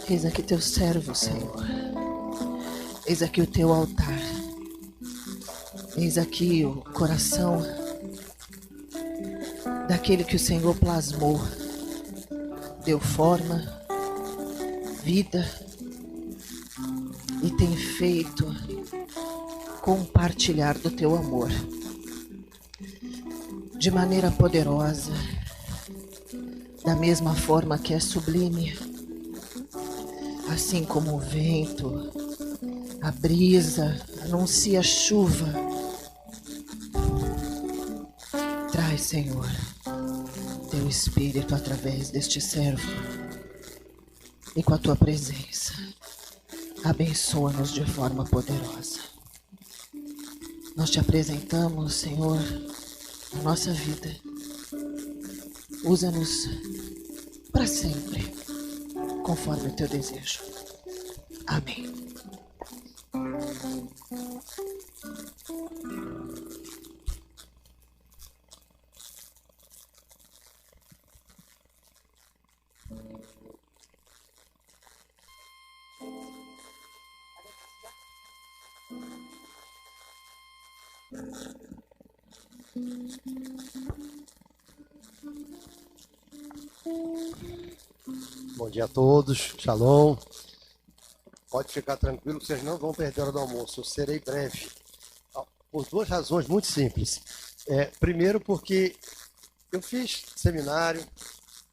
Eis aqui teu servo, Senhor. Eis aqui o teu altar. Eis aqui o coração daquele que o Senhor plasmou, deu forma, vida e tem feito compartilhar do teu amor de maneira poderosa, da mesma forma que é sublime, assim como o vento, a brisa anuncia chuva. Traz, Senhor, teu Espírito através deste servo e com a tua presença abençoa-nos de forma poderosa. Nós te apresentamos, Senhor, a nossa vida. Usa-nos para sempre, conforme o teu desejo. Amém. Bom dia a todos, shalom. Pode ficar tranquilo que vocês não vão perder a hora do almoço, eu serei breve. Por duas razões muito simples. Primeiro porque eu fiz seminário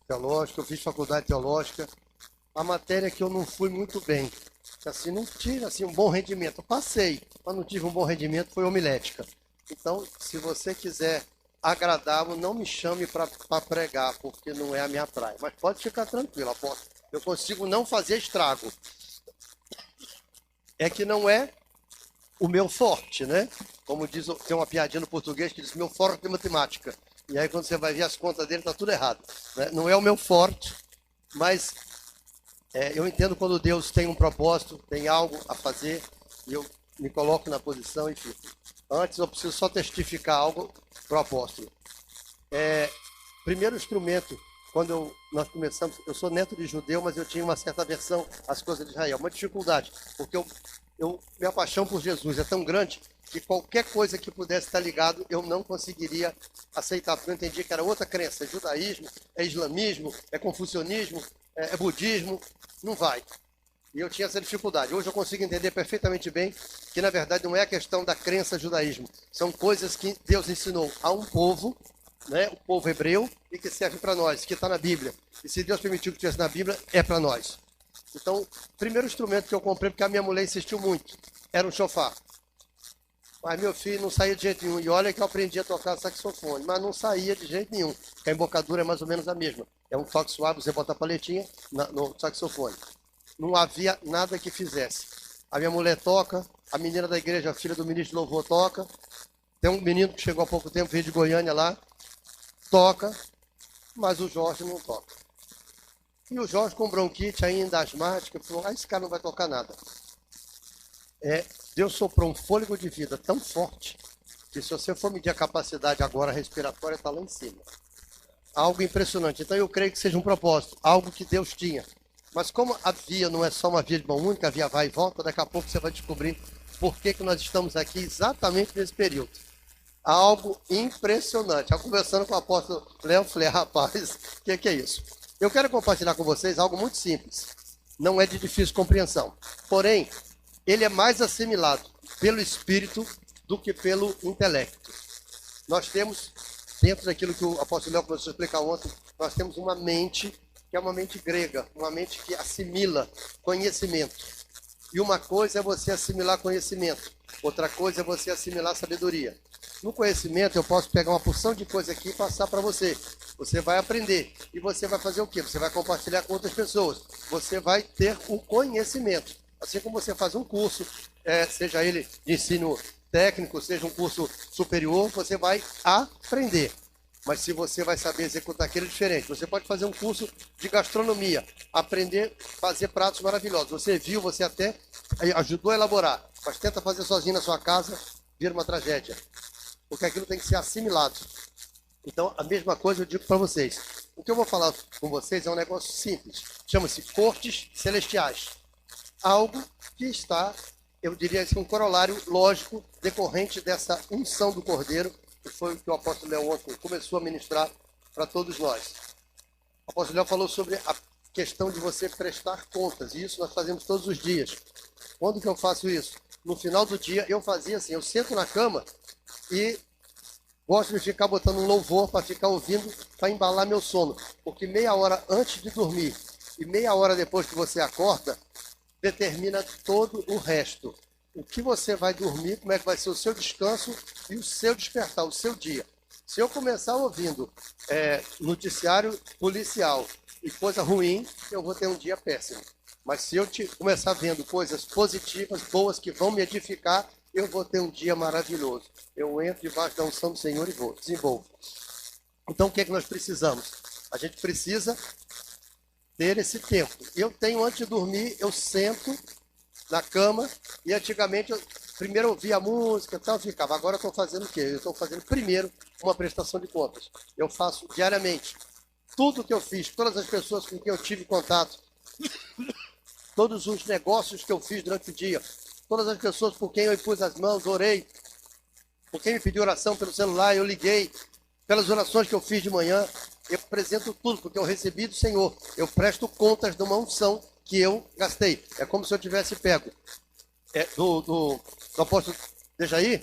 teológico, eu fiz faculdade teológica, a matéria que eu não fui muito bem, assim, não tive assim, um bom rendimento. Eu passei, mas não tive um bom rendimento, foi homilética. Então, se você quiser agradá-lo, não me chame para pregar, porque não é a minha praia. Mas pode ficar tranquilo, aposto. Eu consigo não fazer estrago. É que não é o meu forte, né? Como diz, tem uma piadinha no português que diz, meu forte é matemática. E aí quando você vai ver as contas dele, tá tudo errado, né? Não é o meu forte, mas eu entendo quando Deus tem um propósito, tem algo a fazer, e eu me coloco na posição e fico. Antes eu preciso só testificar algo para o apóstolo. Primeiro instrumento, quando nós começamos, eu sou neto de judeu, mas eu tinha uma certa aversão às coisas de Israel, uma dificuldade, porque minha paixão por Jesus é tão grande que qualquer coisa que pudesse estar ligado, eu não conseguiria aceitar, porque eu entendi que era outra crença, é judaísmo, é islamismo, é confucionismo, é budismo, não vai. E eu tinha essa dificuldade. Hoje eu consigo entender perfeitamente bem que, na verdade, não é a questão da crença judaísmo. São coisas que Deus ensinou a um povo, né, o povo hebreu, e que serve para nós, que está na Bíblia. E se Deus permitiu que estivesse na Bíblia, é para nós. Então, o primeiro instrumento que eu comprei, porque a minha mulher insistiu muito, era um chofar. Mas meu filho não saía de jeito nenhum. E olha que eu aprendi a tocar saxofone, mas não saía de jeito nenhum, porque a embocadura é mais ou menos a mesma. É um toque suave, você bota a paletinha no saxofone. Não havia nada que fizesse. A minha mulher toca, a menina da igreja, a filha do ministro de louvor, toca. Tem um menino que chegou há pouco tempo, veio de Goiânia lá, toca, mas o Jorge não toca. E o Jorge com bronquite ainda asmática, falou, esse cara não vai tocar nada. Deus soprou um fôlego de vida tão forte, que se você for medir a capacidade agora respiratória, está lá em cima. Algo impressionante. Então eu creio que seja um propósito, algo que Deus tinha. Mas como a via não é só uma via de mão única, a via vai e volta, daqui a pouco você vai descobrir por que nós estamos aqui exatamente nesse período. Algo impressionante. Eu conversando com o apóstolo Léo, falei, rapaz, o que é isso? Eu quero compartilhar com vocês algo muito simples. Não é de difícil compreensão. Porém, ele é mais assimilado pelo espírito do que pelo intelecto. Nós temos dentro daquilo que o apóstolo Léo começou a explicar ontem, nós temos uma mente que é uma mente grega, uma mente que assimila conhecimento. E uma coisa é você assimilar conhecimento, outra coisa é você assimilar sabedoria. No conhecimento, eu posso pegar uma porção de coisa aqui e passar para você. Você vai aprender. E você vai fazer o quê? Você vai compartilhar com outras pessoas. Você vai ter o conhecimento. Assim como você faz um curso, seja ele de ensino técnico, seja um curso superior, você vai aprender. Mas se você vai saber executar aquilo, é diferente. Você pode fazer um curso de gastronomia, aprender a fazer pratos maravilhosos. Você viu, você até ajudou a elaborar, mas tenta fazer sozinho na sua casa, vira uma tragédia. Porque aquilo tem que ser assimilado. Então, a mesma coisa eu digo para vocês. O que eu vou falar com vocês é um negócio simples. Chama-se cortes celestiais. Algo que está, eu diria assim, um corolário lógico decorrente dessa unção do Cordeiro, que foi o que o apóstolo Léo ontem começou a ministrar para todos nós. O apóstolo Léo falou sobre a questão de você prestar contas, e isso nós fazemos todos os dias. Quando que eu faço isso? No final do dia, eu fazia assim, eu sento na cama e gosto de ficar botando um louvor para ficar ouvindo, para embalar meu sono. Porque meia hora antes de dormir e meia hora depois que você acorda, determina todo o resto. O que você vai dormir, como é que vai ser o seu descanso e o seu despertar, o seu dia. Se eu começar ouvindo noticiário policial e coisa ruim, eu vou ter um dia péssimo. Mas se eu começar vendo coisas positivas, boas, que vão me edificar, eu vou ter um dia maravilhoso. Eu entro debaixo da unção do Senhor e vou, desenvolvo. Então, o que é que nós precisamos? A gente precisa ter esse tempo. Eu tenho, antes de dormir, eu sento na cama e antigamente, primeiro eu ouvia a música e tal, ficava. Agora eu estou fazendo o quê? Eu estou fazendo primeiro uma prestação de contas. Eu faço diariamente. Tudo que eu fiz, todas as pessoas com quem eu tive contato, todos os negócios que eu fiz durante o dia, todas as pessoas por quem eu impus as mãos, orei, por quem me pediu oração pelo celular, eu liguei, pelas orações que eu fiz de manhã, eu apresento tudo, porque eu recebi do Senhor. Eu presto contas de uma unção que eu gastei. É como se eu tivesse pego do apóstolo Dejaí,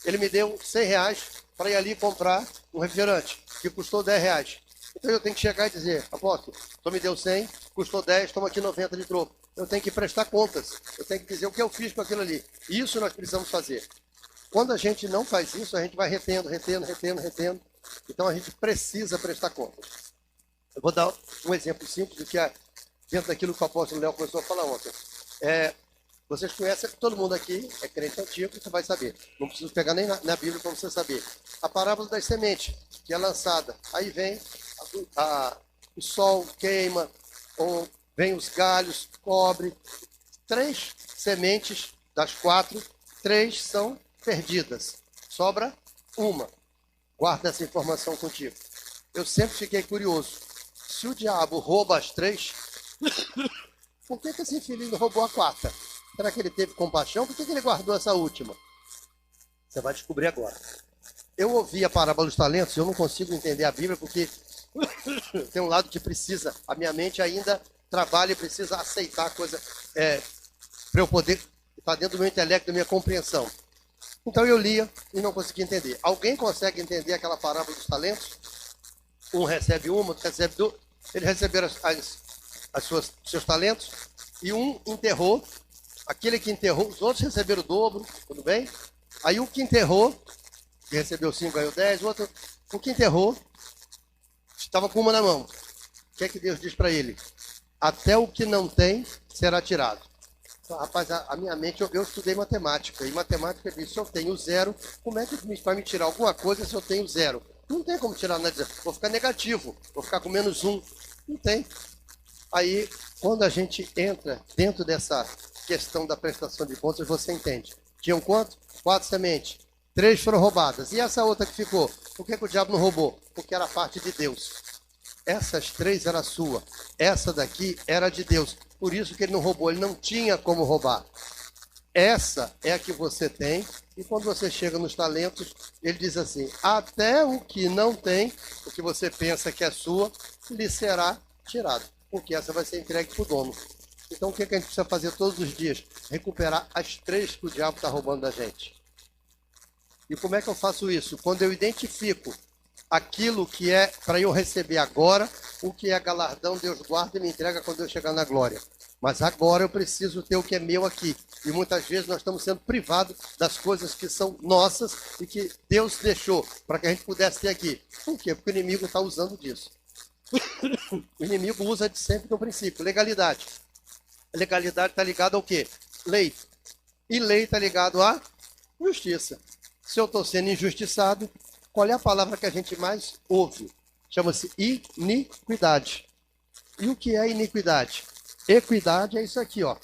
ele me deu R$100 para ir ali comprar um refrigerante, que custou R$10. Então eu tenho que chegar e dizer, apóstolo, só me deu 100, custou 10, toma aqui 90 de troco. Eu tenho que prestar contas, eu tenho que dizer o que eu fiz com aquilo ali. Isso nós precisamos fazer. Quando a gente não faz isso, a gente vai retendo. Então a gente precisa prestar contas. Eu vou dar um exemplo simples do que é dentro daquilo que o apóstolo Léo começou a falar ontem. Vocês conhecem, todo mundo aqui é crente antigo, você vai saber. Não preciso pegar nem na Bíblia para você saber. A parábola das sementes, que é lançada. Aí vem o sol queima, ou vem os galhos, cobre. 3 sementes das 4, 3 são perdidas. Sobra uma. Guarda essa informação contigo. Eu sempre fiquei curioso. Se o diabo rouba as 3, por que esse filhinho roubou a 4? Será que ele teve compaixão? Por que ele guardou essa última? Você vai descobrir agora. Eu ouvi a parábola dos talentos, eu não consigo entender a Bíblia, porque tem um lado que precisa, a minha mente ainda trabalha e precisa aceitar a coisa para eu poder estar dentro do meu intelecto, da minha compreensão. Então eu lia e não conseguia entender. Alguém consegue entender aquela parábola dos talentos? Um recebe uma, outro recebe duas. Eles receberam seus talentos e um enterrou. Aquele que enterrou, os outros receberam o dobro, tudo bem? Aí o que enterrou, que recebeu 5, ganhou 10, o que enterrou, estava com uma na mão. O que é que Deus diz para ele? Até o que não tem será tirado. Rapaz, a minha mente, eu estudei matemática, e matemática diz, se eu tenho 0, como é que vai me tirar alguma coisa se eu tenho 0? Não tem como tirar nada, vou ficar negativo, vou ficar com -1, não tem. Aí, quando a gente entra dentro dessa questão da prestação de contas, você entende. Tinham quanto? 4 sementes, 3 foram roubadas, e essa outra que ficou, por que o diabo não roubou? Porque era parte de Deus. Essas 3 era sua, essa daqui era de Deus. Por isso que ele não roubou, ele não tinha como roubar. Essa é a que você tem, e quando você chega nos talentos, ele diz assim, até o que não tem, o que você pensa que é sua, lhe será tirado, porque essa vai ser entregue para o dono. Então o que a gente precisa fazer todos os dias? Recuperar as 3 que o diabo está roubando da gente. E como é que eu faço isso? Quando eu identifico aquilo que é para eu receber agora, o que é galardão, Deus guarda e me entrega quando eu chegar na glória. Mas agora eu preciso ter o que é meu aqui. E muitas vezes nós estamos sendo privados das coisas que são nossas e que Deus deixou para que a gente pudesse ter aqui. Por quê? Porque o inimigo está usando disso. O inimigo usa de sempre no princípio. Legalidade. Legalidade está ligada ao quê? Lei. E lei está ligado à justiça. Se eu estou sendo injustiçado, qual é a palavra que a gente mais ouve? Chama-se iniquidade. E o que é iniquidade? Equidade é isso aqui, ó.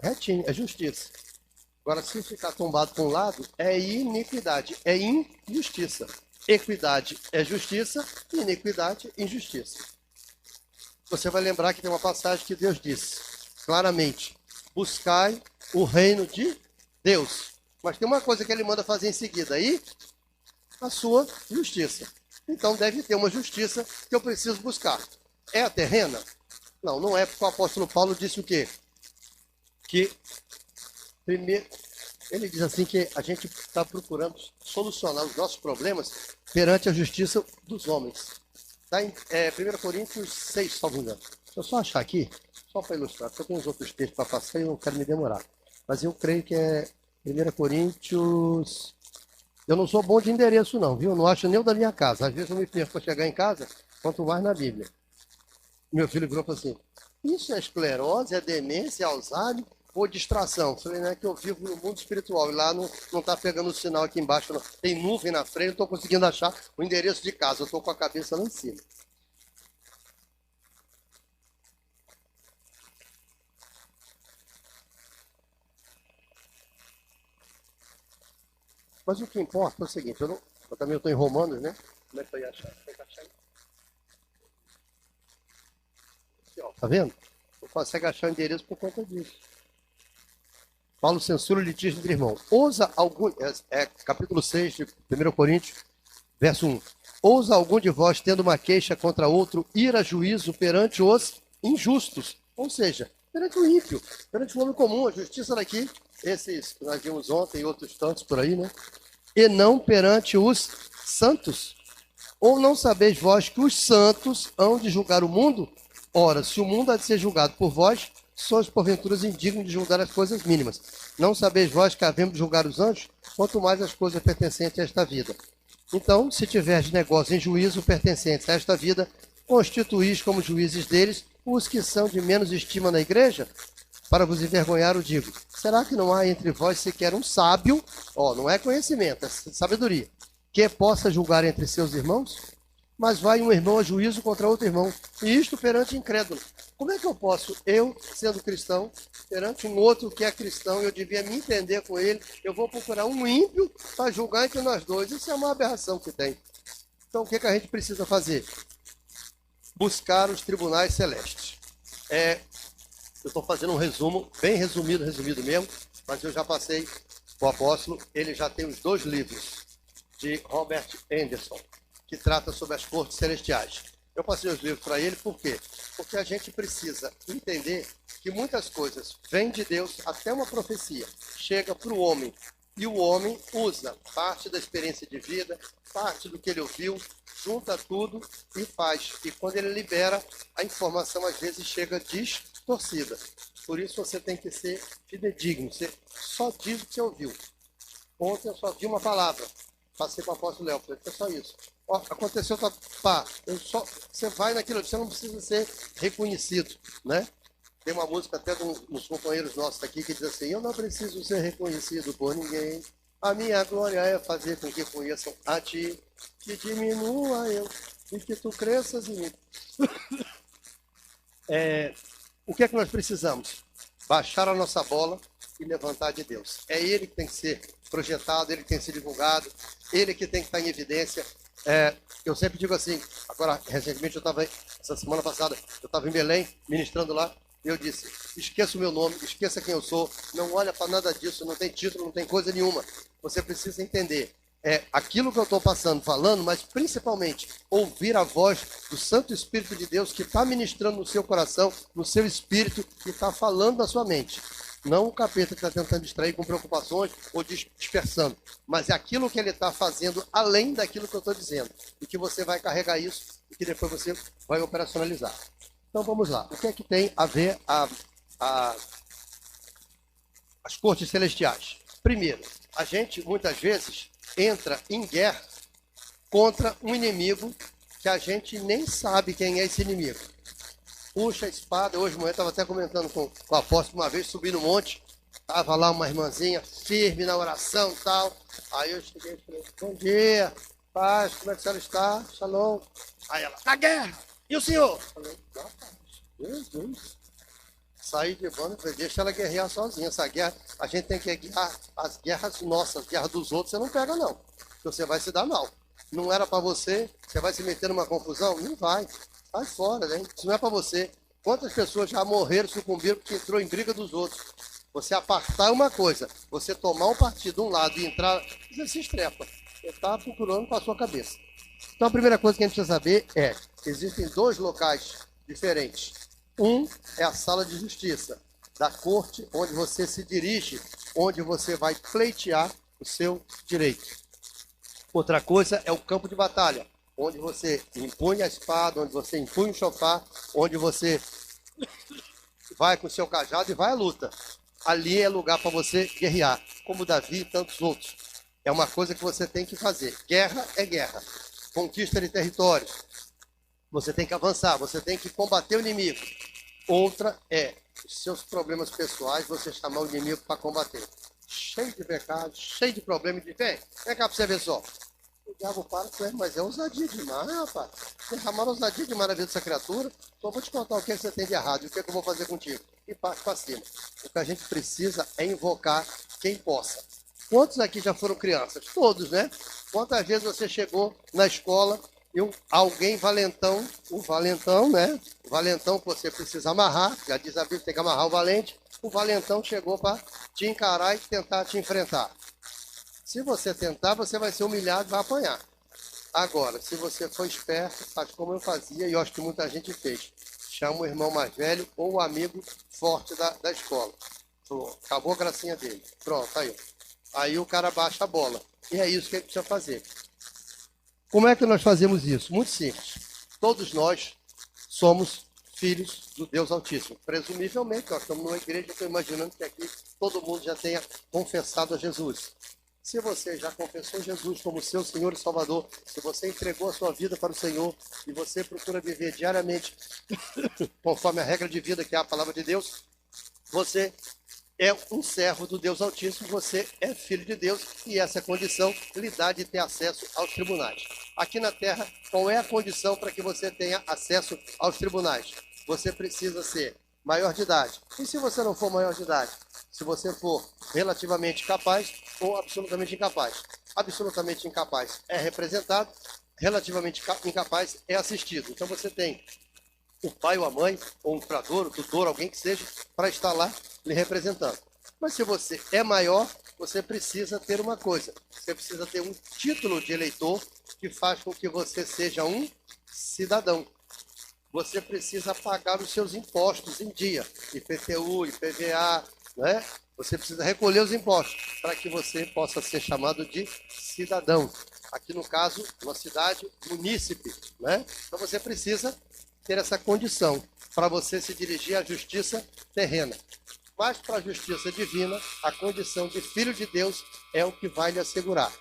Retinho, é justiça. Agora, se ficar tombado para um lado, é iniquidade, é injustiça. Equidade é justiça, iniquidade é injustiça. Você vai lembrar que tem uma passagem que Deus disse claramente: buscai o reino de Deus. Mas tem uma coisa que ele manda fazer em seguida aí, a sua justiça. Então deve ter uma justiça que eu preciso buscar. É a terrena? Não, não é, porque o apóstolo Paulo disse o quê? Que, primeiro, ele diz assim que a gente está procurando solucionar os nossos problemas perante a justiça dos homens. Está em 1 Coríntios 6, salvo engano. Deixa eu só achar aqui, só para ilustrar, porque eu tenho uns outros textos para passar e eu não quero me demorar. Mas eu creio que é 1 Coríntios... Eu não sou bom de endereço não, viu? Eu não acho nem o da minha casa. Às vezes eu me perco para chegar em casa, quanto mais na Bíblia. Meu filho virou e falou assim: isso é esclerose, é demência, é Alzheimer ou distração? Eu falei, não é que eu vivo no mundo espiritual e lá não está pegando o sinal aqui embaixo, não. Tem nuvem na frente, não estou conseguindo achar o endereço de casa, eu estou com a cabeça lá em cima. Mas o que importa é o seguinte, eu também estou em Romanos, né? Como é que eu ia achar? Tá vendo? Não consegue achar o endereço por conta disso. Paulo censura o litígio entre irmãos. Ousa algum... capítulo 6 de 1 Coríntios, verso 1. Ousa algum de vós, tendo uma queixa contra outro, ir a juízo perante os injustos. Ou seja, perante o ímpio, perante o homem comum. A justiça daqui, esses que nós vimos ontem e outros tantos por aí, né? E não perante os santos. Ou não sabeis vós que os santos hão de julgar o mundo? Ora, se o mundo há de ser julgado por vós, sois porventura indignos de julgar as coisas mínimas. Não sabeis vós que havemos de julgar os anjos? Quanto mais as coisas pertencentes a esta vida. Então, se tiverdes negócio em juízo pertencentes a esta vida, constituís como juízes deles os que são de menos estima na igreja? Para vos envergonhar, o digo. Será que não há entre vós sequer um sábio, não é conhecimento, é sabedoria, que possa julgar entre seus irmãos? Mas vai um irmão a juízo contra outro irmão, e isto perante incrédulo. Como é que eu posso, eu, sendo cristão, perante um outro que é cristão, eu devia me entender com ele, eu vou procurar um ímpio para julgar entre nós dois? Isso é uma aberração que tem. Então, o que a gente precisa fazer? Buscar os tribunais celestes. Eu estou fazendo um resumo, bem resumido mesmo, mas eu já passei o apóstolo, ele já tem os 2 livros de Robert Anderson, que trata sobre as cortes celestiais. Eu passei os livros para ele, por quê? Porque a gente precisa entender que muitas coisas vêm de Deus, até uma profecia chega para o homem, e o homem usa parte da experiência de vida, parte do que ele ouviu, junta tudo e faz. E quando ele libera, a informação às vezes chega distorcida. Por isso você tem que ser fidedigno, você só diz o que você ouviu. Ontem eu só vi uma palavra, passei para o apóstolo Léo, falei, é só isso. Aconteceu, você vai naquilo, você não precisa ser reconhecido, né? Tem uma música até de uns companheiros nossos aqui que diz assim: eu não preciso ser reconhecido por ninguém, a minha glória é fazer com que conheçam a ti, que diminua eu e que tu cresças em mim. O que é que nós precisamos? Baixar a nossa bola e levantar de Deus. É Ele que tem que ser projetado, Ele que tem que ser divulgado, Ele que tem que estar em evidência. Eu sempre digo assim, agora, recentemente, essa semana passada, eu estava em Belém, ministrando lá, e eu disse: esqueça o meu nome, esqueça quem eu sou, não olha para nada disso, não tem título, não tem coisa nenhuma. Você precisa entender, aquilo que eu estou falando, mas principalmente ouvir a voz do Santo Espírito de Deus que está ministrando no seu coração, no seu espírito, que está falando na sua mente. Não o capeta que está tentando distrair com preocupações ou dispersando, mas é aquilo que ele está fazendo além daquilo que eu estou dizendo. E que você vai carregar isso e que depois você vai operacionalizar. Então vamos lá. O que é que tem a ver as cortes celestiais? Primeiro, a gente muitas vezes entra em guerra contra um inimigo que a gente nem sabe quem é esse inimigo. Puxa a espada. Hoje de manhã eu estava até comentando com o apóstolo uma vez, subi no monte, estava lá uma irmãzinha firme na oração e tal. Aí eu cheguei e falei, bom dia, paz, como é que a senhora está? Shalom. Aí ela, na guerra, e o senhor? Eu falei, rapaz, Jesus. Saí de banda e falei, deixa ela guerrear sozinha. Essa guerra, a gente tem que guiar as guerras nossas, as guerras dos outros, você não pega não, porque você vai se dar mal. Não era para você, você vai se meter numa confusão? Não vai. Sai fora, né? Isso não é para você. Quantas pessoas já morreram, sucumbiram porque entrou em briga dos outros? Você apartar é uma coisa, você tomar um partido de um lado e entrar, você se estrepa. Você está procurando com a sua cabeça. Então a primeira coisa que a gente precisa saber é que existem dois locais diferentes. Um é a sala de justiça da corte, onde você se dirige, onde você vai pleitear o seu direito. Outra coisa é o campo de batalha, onde você empunha a espada, onde você empunha o chofar, onde você vai com o seu cajado e vai à luta. Ali é lugar para você guerrear, como Davi e tantos outros. É uma coisa que você tem que fazer. Guerra é guerra. Conquista de territórios. Você tem que avançar, você tem que combater o inimigo. Outra é os seus problemas pessoais, você chamar o inimigo para combater. Cheio de pecado, cheio de problemas. Vem cá para você ver só. O diabo para com ele, mas é ousadia demais, rapaz. Derramaram ousadia demais na vida dessa criatura. Só vou te contar o que você tem de errado e o que eu vou fazer contigo. E parte para cima. O que a gente precisa é invocar quem possa. Quantos aqui já foram crianças? Todos, né? Quantas vezes você chegou na escola e alguém valentão, o valentão, né? O valentão que você precisa amarrar, já diz a Bíblia, tem que amarrar o valente. O valentão chegou para te encarar e tentar te enfrentar. Se você tentar, você vai ser humilhado e vai apanhar. Agora, se você for esperto, faz como eu fazia e eu acho que muita gente fez. Chama o irmão mais velho ou o amigo forte da escola. Falou, acabou a gracinha dele. Pronto, aí. Aí o cara baixa a bola. E é isso que ele precisa fazer. Como é que nós fazemos isso? Muito simples. Todos nós somos filhos do Deus Altíssimo. Presumivelmente, nós estamos numa igreja, eu estou imaginando que aqui todo mundo já tenha confessado a Jesus. Se você já confessou Jesus como seu Senhor e Salvador, se você entregou a sua vida para o Senhor e você procura viver diariamente conforme a regra de vida que é a palavra de Deus, você é um servo do Deus Altíssimo, você é filho de Deus e essa condição lhe dá de ter acesso aos tribunais. Aqui na Terra, qual é a condição para que você tenha acesso aos tribunais? Você precisa ser maior de idade. E se você não for maior de idade? Se você for relativamente capaz ou absolutamente incapaz. Absolutamente incapaz é representado, relativamente incapaz é assistido. Então você tem o pai ou a mãe, ou um curador, o tutor, alguém que seja, para estar lá lhe representando. Mas se você é maior, você precisa ter uma coisa. Você precisa ter um título de eleitor que faz com que você seja um cidadão. Você precisa pagar os seus impostos em dia, IPTU, IPVA, né? Você precisa recolher os impostos para que você possa ser chamado de cidadão. Aqui no caso, uma cidade munícipe, né? Então você precisa ter essa condição para você se dirigir à justiça terrena. Mas para a justiça divina, a condição de filho de Deus é o que vai lhe assegurar.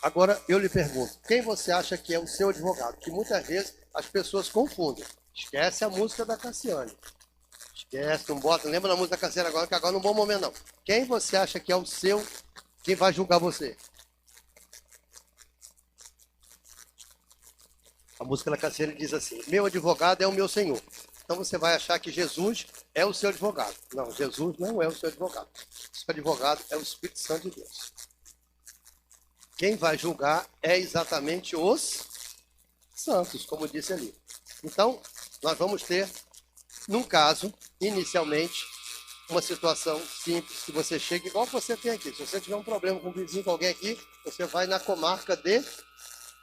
Agora eu lhe pergunto, quem você acha que é o seu advogado? Que muitas vezes as pessoas confundem. Esquece a música da Cassiane. Esquece, não bota, não lembra da música da Cassiane agora, que agora não é um bom momento não. Quem você acha que é o seu, quem vai julgar você? A música da Cassiane diz assim, meu advogado é o meu Senhor. Então você vai achar que Jesus é o seu advogado. Não, Jesus não é o seu advogado. O seu advogado é o Espírito Santo de Deus. Quem vai julgar é exatamente os santos, como disse ali. Então, nós vamos ter, num caso, inicialmente, uma situação simples, que você chega igual você tem aqui. Se você tiver um problema com um vizinho, com alguém aqui, você vai na comarca de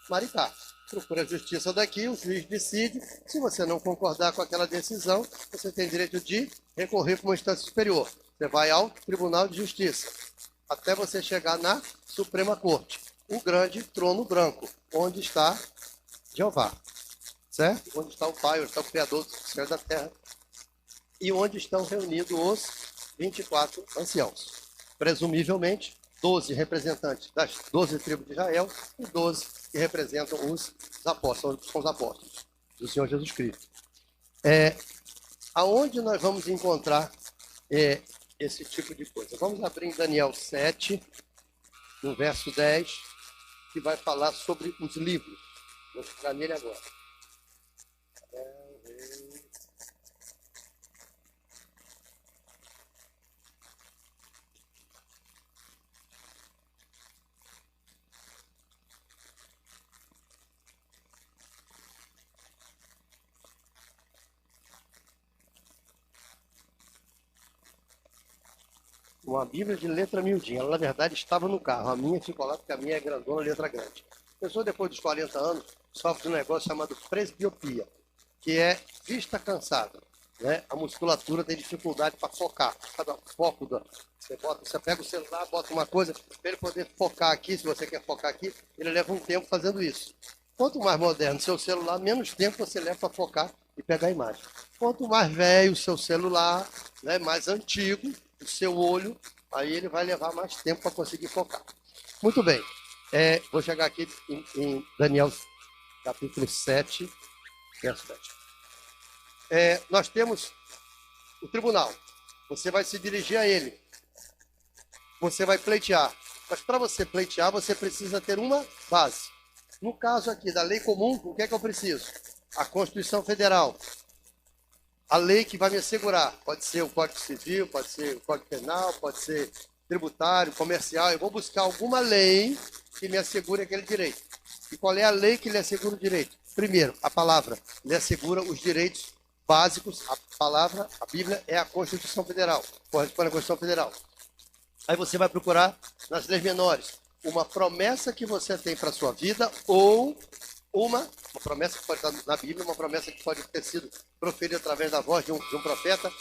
Maricá. procura a justiça daqui, o juiz decide. Se você não concordar com aquela decisão, você tem direito de recorrer para uma instância superior. Você vai ao Tribunal de Justiça, até você chegar na Suprema Corte, o grande trono branco, onde está Jeová, certo? Onde está o Pai, onde está o Criador do céu e da terra, e onde estão reunidos os 24 anciãos. Presumivelmente, 12 representantes das 12 tribos de Israel e 12 que representam os apóstolos, são os apóstolos do Senhor Jesus Cristo. Aonde nós vamos encontrar esse tipo de coisa? Vamos abrir em Daniel 7, no verso 10, que vai falar sobre os livros. Vou ficar nele agora. Uma Bíblia de letra miudinha. Ela, na verdade, estava no carro. A minha ficou lá porque a minha é grandona, letra grande. A pessoa, depois dos 40 anos, sofre de um negócio chamado presbiopia, que é vista cansada, né? A musculatura tem dificuldade para focar. Cada foco, você pega o celular, bota uma coisa, para ele poder focar aqui, se você quer focar aqui, ele leva um tempo fazendo isso. Quanto mais moderno o seu celular, menos tempo você leva para focar e pegar a imagem. Quanto mais velho o seu celular, né, mais antigo o seu olho, aí ele vai levar mais tempo para conseguir focar. Muito bem. Vou chegar aqui em Daniel, capítulo 7, verso 10. Nós temos o tribunal. Você vai se dirigir a ele. Você vai pleitear. Mas para você pleitear, você precisa ter uma base. No caso aqui da lei comum, o que é que eu preciso? A Constituição Federal. A lei que vai me assegurar. Pode ser o Código Civil, pode ser o Código Penal, pode ser tributário, comercial. Eu vou buscar alguma lei que me assegure aquele direito. E qual é a lei que lhe assegura o direito? Primeiro, a palavra lhe assegura os direitos básicos. A palavra, a Bíblia, é a Constituição Federal. Corresponde à Constituição Federal. Aí você vai procurar nas leis menores uma promessa que você tem para a sua vida ou uma promessa que pode estar na Bíblia, uma promessa que pode ter sido proferida através da voz de um profeta,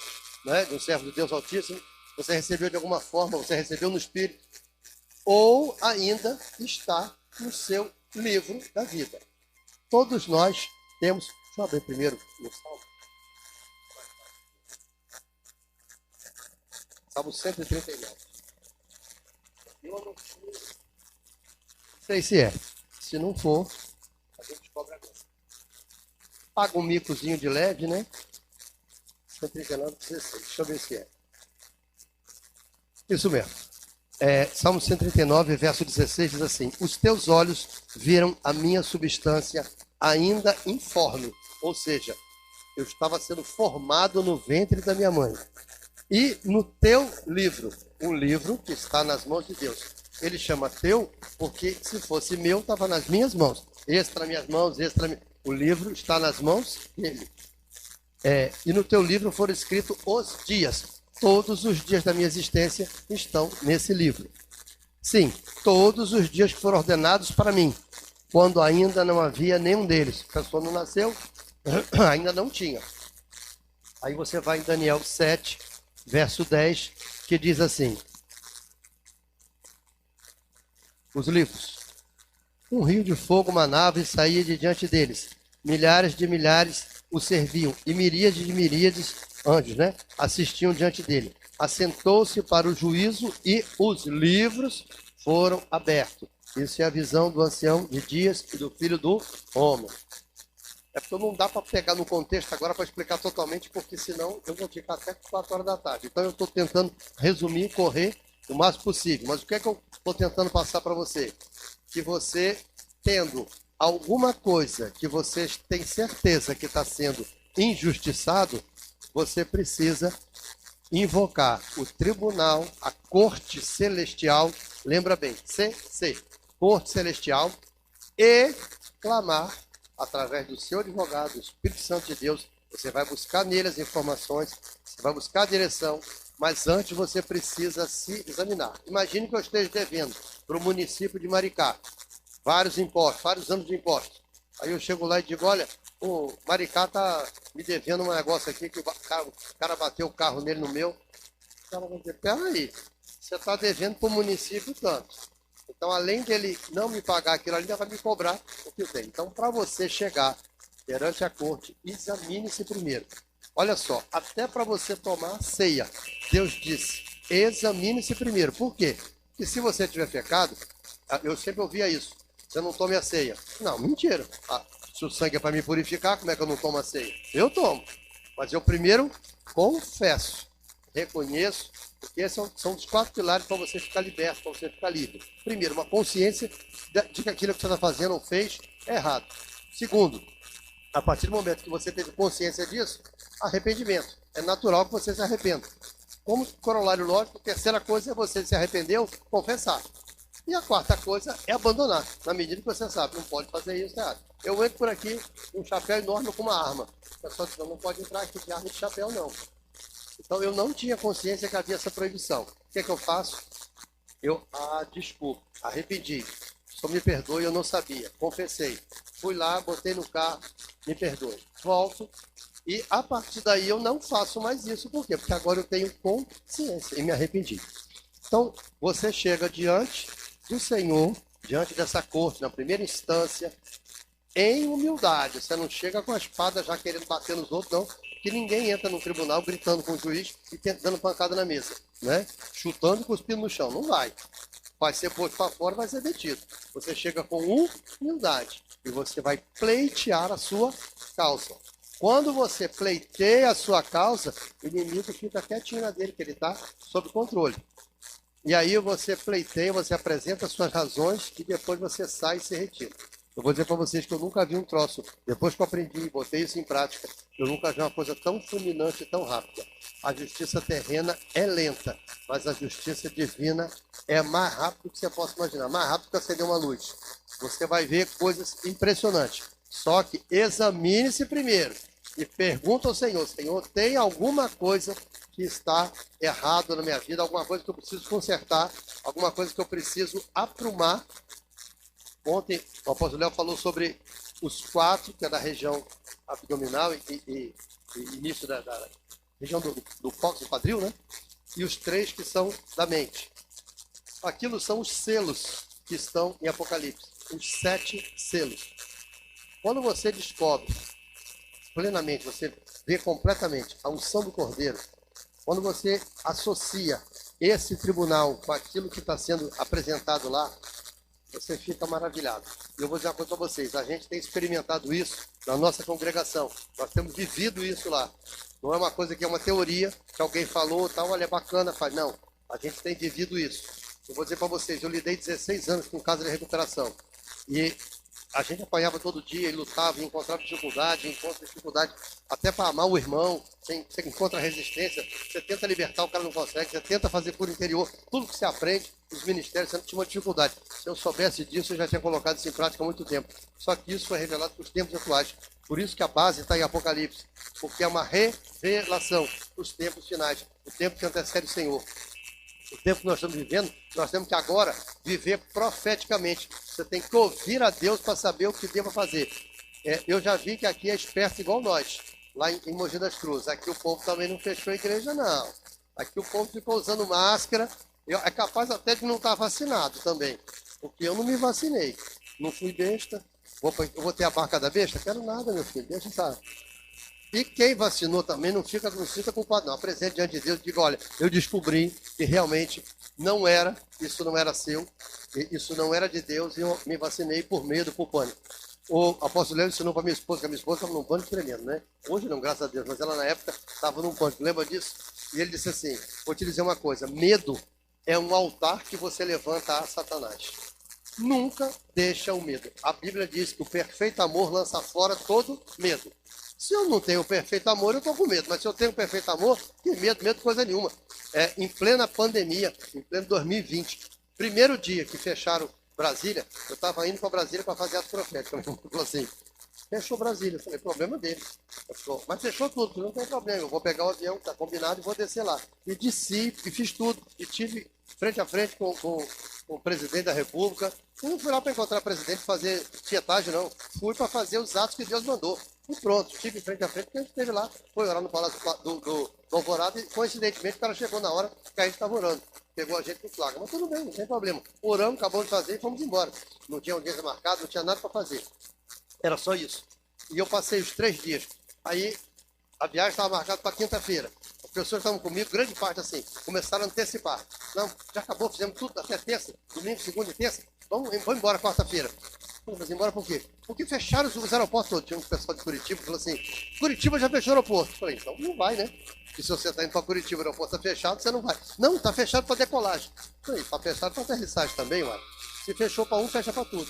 né, de um servo de Deus Altíssimo. Você recebeu de alguma forma, você recebeu no Espírito, ou ainda está no seu livro da vida. Todos nós temos... Deixa eu abrir primeiro no Salmo. Salmo 139. Eu não sei se é. Se não for, a gente descobre agora. Paga um micozinho de leve, né? 139, 16. Deixa eu ver se é. Isso mesmo. Salmo 139, verso 16, diz assim: os teus olhos viram a minha substância ainda informe. Ou seja, eu estava sendo formado no ventre da minha mãe. E no teu livro, um livro que está nas mãos de Deus. Ele chama teu porque se fosse meu, estava nas minhas mãos. Esse está nas minhas mãos, esse está nas minhas... O livro está nas mãos dele. E no teu livro foram escritos os dias. Todos os dias da minha existência estão nesse livro. Sim, todos os dias que foram ordenados para mim, quando ainda não havia nenhum deles. A pessoa não nasceu, ainda não tinha. Aí você vai em Daniel 7, verso 10, que diz assim: os livros. Um rio de fogo manava e saía de diante deles. Milhares de milhares o serviam, e miríades de miríades, anjos, né, assistiam diante dele. Assentou-se para o juízo e os livros foram abertos. Isso é a visão do ancião de dias e do filho do homem. É porque não dá para pegar no contexto agora para explicar totalmente, porque senão eu vou ficar até 4 horas da tarde. Então eu estou tentando resumir e correr o máximo possível. Mas o que é que eu estou tentando passar para você? Que você, tendo alguma coisa que você tem certeza que está sendo injustiçado, você precisa invocar o tribunal, a corte celestial, lembra bem, corte celestial, e clamar através do seu advogado, do Espírito Santo de Deus. Você vai buscar nele as informações, você vai buscar a direção, mas antes você precisa se examinar. Imagine que eu esteja devendo para o município de Maricá vários impostos, vários anos de impostos. Aí eu chego lá e digo, olha, o Maricá tá me devendo um negócio aqui, que o cara bateu o carro nele no meu. O cara vai dizer, peraí, você está devendo para o município tanto. Então, além dele não me pagar aquilo, ele ainda vai me cobrar o que eu tenho. Então, para você chegar perante a corte, examine-se primeiro. Olha só, até para você tomar a ceia, Deus disse, examine-se primeiro. Por quê? Porque se você tiver pecado, eu sempre ouvia isso, você não tome a ceia. Não, mentira. Se o sangue é para me purificar, como é que eu não tomo a ceia? Eu tomo. Mas eu primeiro confesso, reconheço, porque esses são os 4 pilares para você ficar liberto, para você ficar livre. Primeiro, uma consciência de que aquilo que você está fazendo ou fez é errado. Segundo, a partir do momento que você teve consciência disso, arrependimento. É natural que você se arrependa. Como corolário lógico, a terceira coisa é você se arrependeu, confessar. E a quarta coisa é abandonar, na medida que você sabe, não pode fazer isso, é errado. Eu entro por aqui com um chapéu enorme com uma arma. O pessoal diz, não pode entrar aqui de arma e de chapéu, não. Então eu não tinha consciência que havia essa proibição. O que é que eu faço? Desculpa, arrependi. Só me perdoe, eu não sabia. Confessei. Fui lá, botei no carro, me perdoe. Volto. E a partir daí eu não faço mais isso. Por quê? Porque agora eu tenho consciência e me arrependi. Então, você chega diante do Senhor, diante dessa corte, na primeira instância, em humildade. Você não chega com a espada já querendo bater nos outros, não. Que ninguém entra no tribunal gritando com o juiz e dando pancada na mesa, né? Chutando e cuspindo no chão. Não vai. Vai ser posto para fora, vai ser detido. Você chega com humildade e você vai pleitear a sua causa. Quando você pleiteia a sua causa, o inimigo fica quietinho na dele, que ele está sob controle. E aí você pleiteia, você apresenta as suas razões e depois você sai e se retira. Eu vou dizer para vocês que eu nunca vi um troço, depois que eu aprendi e botei isso em prática, eu nunca vi uma coisa tão fulminante e tão rápida. A justiça terrena é lenta, mas a justiça divina é mais rápido que você possa imaginar, mais rápido que acender uma luz. Você vai ver coisas impressionantes. Só que examine-se primeiro e pergunta ao Senhor, Senhor, tem alguma coisa que está errado na minha vida, alguma coisa que eu preciso consertar, alguma coisa que eu preciso aprumar. Ontem o apóstolo Léo falou sobre os 4, que é da região abdominal e início da região do cóccix, do quadril, né? E os 3 que são da mente. Aquilo são os selos que estão em Apocalipse, os 7 selos. Quando você descobre plenamente, você vê completamente a unção do Cordeiro, quando você associa esse tribunal com aquilo que está sendo apresentado lá, você fica maravilhado. E eu vou dizer uma coisa para vocês, a gente tem experimentado isso na nossa congregação, nós temos vivido isso lá. Não é uma coisa que é uma teoria, que alguém falou, tal, olha, é bacana, faz. Não, a gente tem vivido isso. Eu vou dizer para vocês, eu lidei 16 anos com casa de recuperação. E a gente apanhava todo dia e lutava, e encontrava dificuldade, até para amar o irmão, você encontra resistência, você tenta libertar, o cara não consegue, você tenta fazer por interior, tudo que você aprende, os ministérios, você não tinha uma dificuldade. Se eu soubesse disso, eu já tinha colocado isso em prática há muito tempo. Só que isso foi revelado para os tempos atuais. Por isso que a base está em Apocalipse, porque é uma revelação dos tempos finais, o tempo que antecede o Senhor. O tempo que nós estamos vivendo, nós temos que agora viver profeticamente. Você tem que ouvir a Deus para saber o que deva fazer. Eu já vi que aqui é esperto igual nós, lá em Mogi das Cruzes. Aqui o povo também não fechou a igreja, não. Aqui o povo ficou usando máscara. É capaz até de não estar vacinado também, porque eu não me vacinei. Não fui besta. Eu vou ter a marca da besta? Quero nada, meu filho. Deixa estar. E quem vacinou também não fica culpado, não. Apresente diante de Deus e diga, olha, eu descobri que realmente não era, isso não era seu, isso não era de Deus, e eu me vacinei por medo, por pânico. O apóstolo Léo ensinou para minha esposa, que a minha esposa estava num pânico tremendo, né? Hoje não, graças a Deus, mas ela na época estava num pânico, lembra disso? E ele disse assim, vou te dizer uma coisa, medo é um altar que você levanta a Satanás. Nunca deixa o medo. A Bíblia diz que o perfeito amor lança fora todo medo. Se eu não tenho perfeito amor, eu estou com medo. Mas se eu tenho perfeito amor, que medo coisa nenhuma. Em plena pandemia, em pleno 2020, primeiro dia que fecharam Brasília, eu estava indo para Brasília para fazer ato profético. Ele falou assim, fechou Brasília. Eu falei, problema dele. Falei, mas fechou tudo, não tem problema. Eu vou pegar o avião, está combinado, e vou descer lá. E desci, e fiz tudo. E tive frente a frente com com o presidente da República. Eu não fui lá para encontrar o presidente, fazer tietagem, não. Fui para fazer os atos que Deus mandou. E pronto, estive frente a frente, porque a gente esteve lá, foi orar no Palácio do Alvorada e, coincidentemente, o cara chegou na hora que a gente estava orando. Pegou a gente com flagra. Mas tudo bem, não tem problema. Oramos, acabamos de fazer e fomos embora. Não tinha audiência marcada, não tinha nada para fazer. Era só isso. E eu passei os 3 dias. Aí, a viagem estava marcada para quinta-feira. As pessoas estavam comigo, grande parte assim, começaram a antecipar. Não, já acabou, fizemos tudo até terça, domingo, segunda e terça. Vamos embora quarta-feira. Vamos embora por quê? Porque fecharam os aeroportos todos. Tinha um pessoal de Curitiba que falou assim, Curitiba já fechou o aeroporto. Eu falei, então não vai, né? E se você está indo para Curitiba, o aeroporto está fechado, você não vai. Não, está fechado para decolagem. Eu falei, está fechado para aterrissagem também, ué. Se fechou para um, fecha para tudo.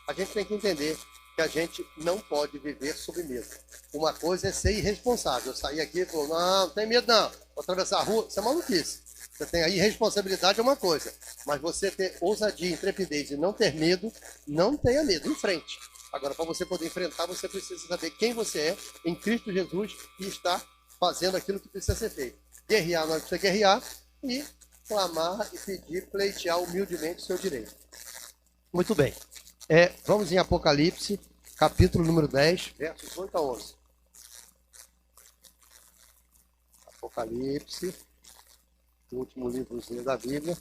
A gente tem que entender que a gente não pode viver sob medo. Uma coisa é ser irresponsável. Eu saí aqui e falei, não tem medo não. Vou atravessar a rua, isso é maluquice. Você tem aí irresponsabilidade é uma coisa. Mas você ter ousadia, intrepidez e não ter medo, não tenha medo, em frente. Agora, para você poder enfrentar, você precisa saber quem você é em Cristo Jesus e estar fazendo aquilo que precisa ser feito. Guerrear na hora que você guerrear e clamar e pedir, pleitear humildemente o seu direito. Muito bem. Vamos em Apocalipse, capítulo número 10, versos 8 a 11. Apocalipse, o último livrozinho da Bíblia,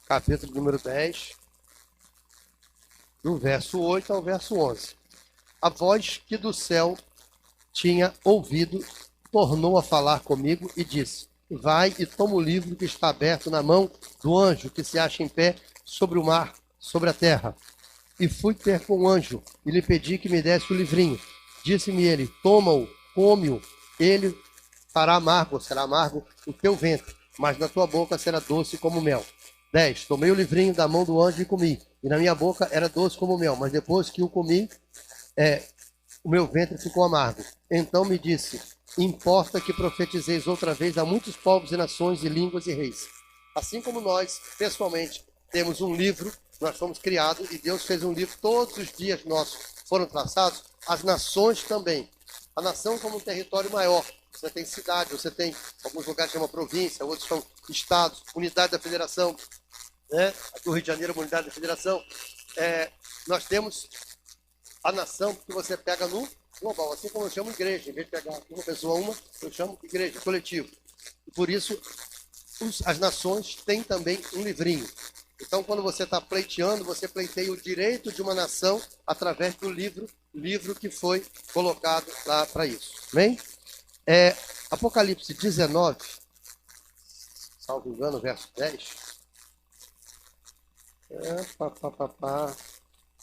capítulo número 10, do verso 8 ao verso 11. A voz que do céu tinha ouvido tornou a falar comigo e disse, vai e toma o livro que está aberto na mão do anjo que se acha em pé sobre o mar, sobre a terra. E fui ter com o anjo e lhe pedi que me desse o livrinho. Disse-me ele, toma-o, come-o, ele será amargo o teu ventre, mas na tua boca será doce como mel. 10. Tomei o livrinho da mão do anjo e comi, e na minha boca era doce como mel, mas depois que o comi, o meu ventre ficou amargo. Então me disse, importa que profetizeis outra vez a muitos povos e nações e línguas e reis. Assim como nós, pessoalmente, temos um livro, nós fomos criados e Deus fez um livro, todos os dias nossos foram traçados, as nações também. A nação como um território maior, você tem cidade, você tem, alguns lugares chamam província, outros são estados, unidade da federação, né? Aqui o Rio de Janeiro é uma unidade da federação. Nós temos a nação que você pega no global, assim como eu chamo igreja, em vez de pegar uma pessoa eu chamo igreja, coletivo. E por isso, as nações têm também um livrinho. Então, quando você está pleiteando, você pleiteia o direito de uma nação através do livro que foi colocado lá para isso. Amém? Apocalipse 19, salvo engano, verso 10.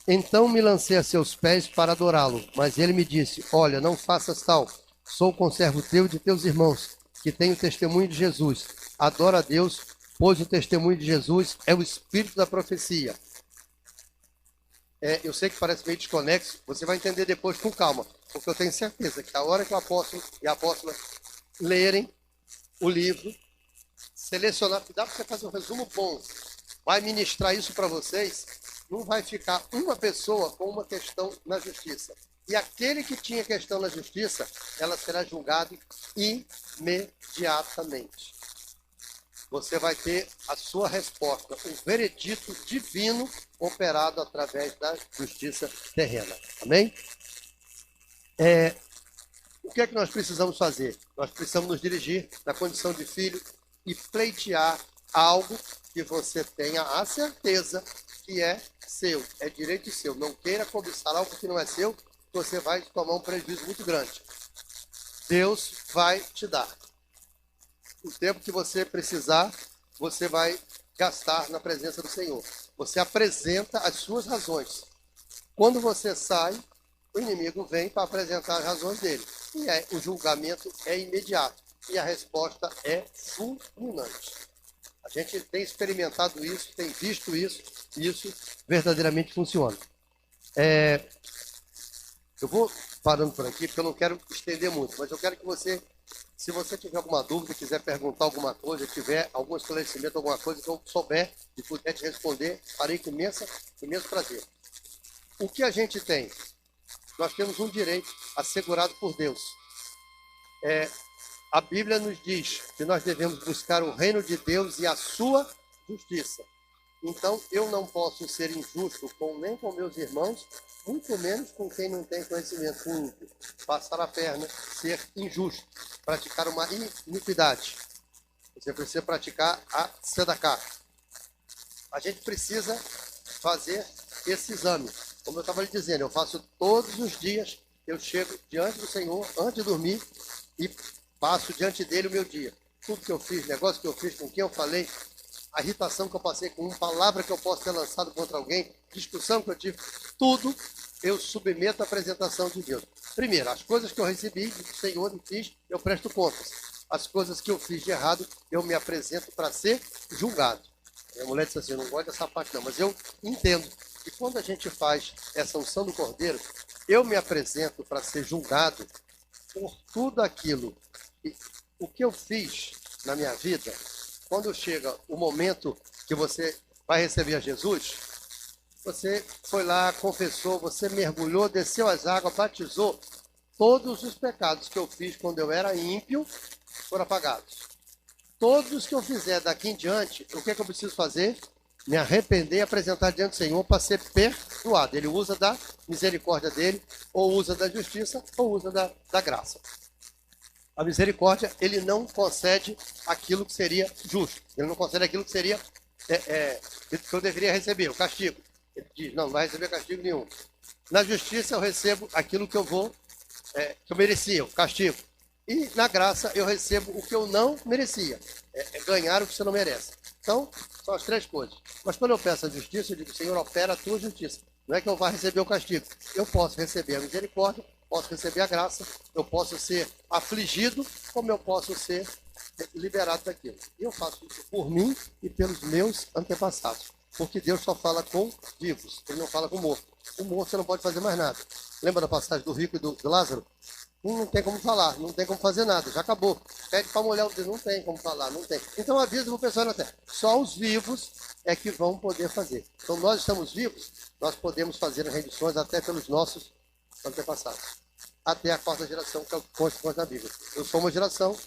Então me lancei a seus pés para adorá-lo, mas ele me disse, olha, não faças tal, sou conservo teu e de teus irmãos, que têm o testemunho de Jesus. Adora a Deus, pois o testemunho de Jesus é o espírito da profecia. Eu sei que parece meio desconexo, você vai entender depois com calma, porque eu tenho certeza que a hora que o apóstolo e a apóstola lerem o livro, selecionar, dá para você fazer um resumo bom, vai ministrar isso para vocês, não vai ficar uma pessoa com uma questão na justiça. E aquele que tinha questão na justiça, ela será julgada imediatamente. Você vai ter a sua resposta, um veredito divino operado através da justiça terrena. Amém? O que é que nós precisamos fazer? Nós precisamos nos dirigir na condição de filho e pleitear algo que você tenha a certeza que é seu, é direito seu. Não queira cobiçar algo que não é seu, você vai tomar um prejuízo muito grande. Deus vai te dar. O tempo que você precisar, você vai gastar na presença do Senhor. Você apresenta as suas razões. Quando você sai, o inimigo vem para apresentar as razões dele. E o julgamento é imediato. E a resposta é fulminante. A gente tem experimentado isso, tem visto isso, e isso verdadeiramente funciona. Eu vou parando por aqui, porque eu não quero estender muito, mas eu quero que você, se você tiver alguma dúvida, quiser perguntar alguma coisa, tiver algum esclarecimento, alguma coisa que eu souber e puder te responder, farei com imenso prazer. O que a gente tem? Nós temos um direito assegurado por Deus. A Bíblia nos diz que nós devemos buscar o reino de Deus e a sua justiça. Então, eu não posso ser injusto nem com meus irmãos, muito menos com quem não tem conhecimento, com ímpio. Passar a perna, ser injusto, praticar uma iniquidade. Você precisa praticar a tzedakah. A gente precisa fazer esse exame. Como eu estava lhe dizendo, eu faço todos os dias, eu chego diante do Senhor, antes de dormir, e passo diante dele o meu dia. Tudo que eu fiz, negócio que eu fiz, com quem eu falei, a irritação que eu passei com uma palavra que eu posso ter lançado contra alguém, discussão que eu tive, tudo eu submeto à apresentação de Deus. Primeiro, as coisas que eu recebi do Senhor e fiz, eu presto contas. As coisas que eu fiz de errado, eu me apresento para ser julgado. Minha mulher disse assim, eu não gosto dessa parte não, mas eu entendo que quando a gente faz essa unção do Cordeiro, eu me apresento para ser julgado por tudo aquilo. E o que eu fiz na minha vida, quando chega o momento que você vai receber a Jesus, você foi lá, confessou, você mergulhou, desceu as águas, batizou, todos os pecados que eu fiz quando eu era ímpio foram apagados. Todos os que eu fizer daqui em diante, o que é que eu preciso fazer? Me arrepender e apresentar diante do Senhor para ser perdoado. Ele usa da misericórdia dele, ou usa da justiça, ou usa da graça. A misericórdia, ele não concede aquilo que seria justo. Ele não concede aquilo que seria que eu deveria receber, o castigo. Ele diz, não vai receber castigo nenhum. Na justiça eu recebo aquilo que eu merecia, o castigo. E na graça eu recebo o que eu não merecia. Ganhar o que você não merece. Então, são as três coisas. Mas quando eu peço a justiça, eu digo, Senhor, opera a tua justiça. Não é que eu vá receber o castigo. Eu posso receber a misericórdia, posso receber a graça, eu posso ser afligido, como eu posso ser liberado daquilo. E eu faço isso por mim e pelos meus antepassados. Porque Deus só fala com vivos, Ele não fala com morto. O morto você não pode fazer mais nada. Lembra da passagem do rico e do Lázaro? Não tem como falar, não tem como fazer nada, já acabou. Pede para a mulher, não tem como falar, não tem. Então avisa para o pessoal na terra. Só os vivos é que vão poder fazer. Então nós estamos vivos, nós podemos fazer as rendições até pelos nossos antepassados. Até a quarta geração, que é o que consta na Bíblia. Eu sou uma geração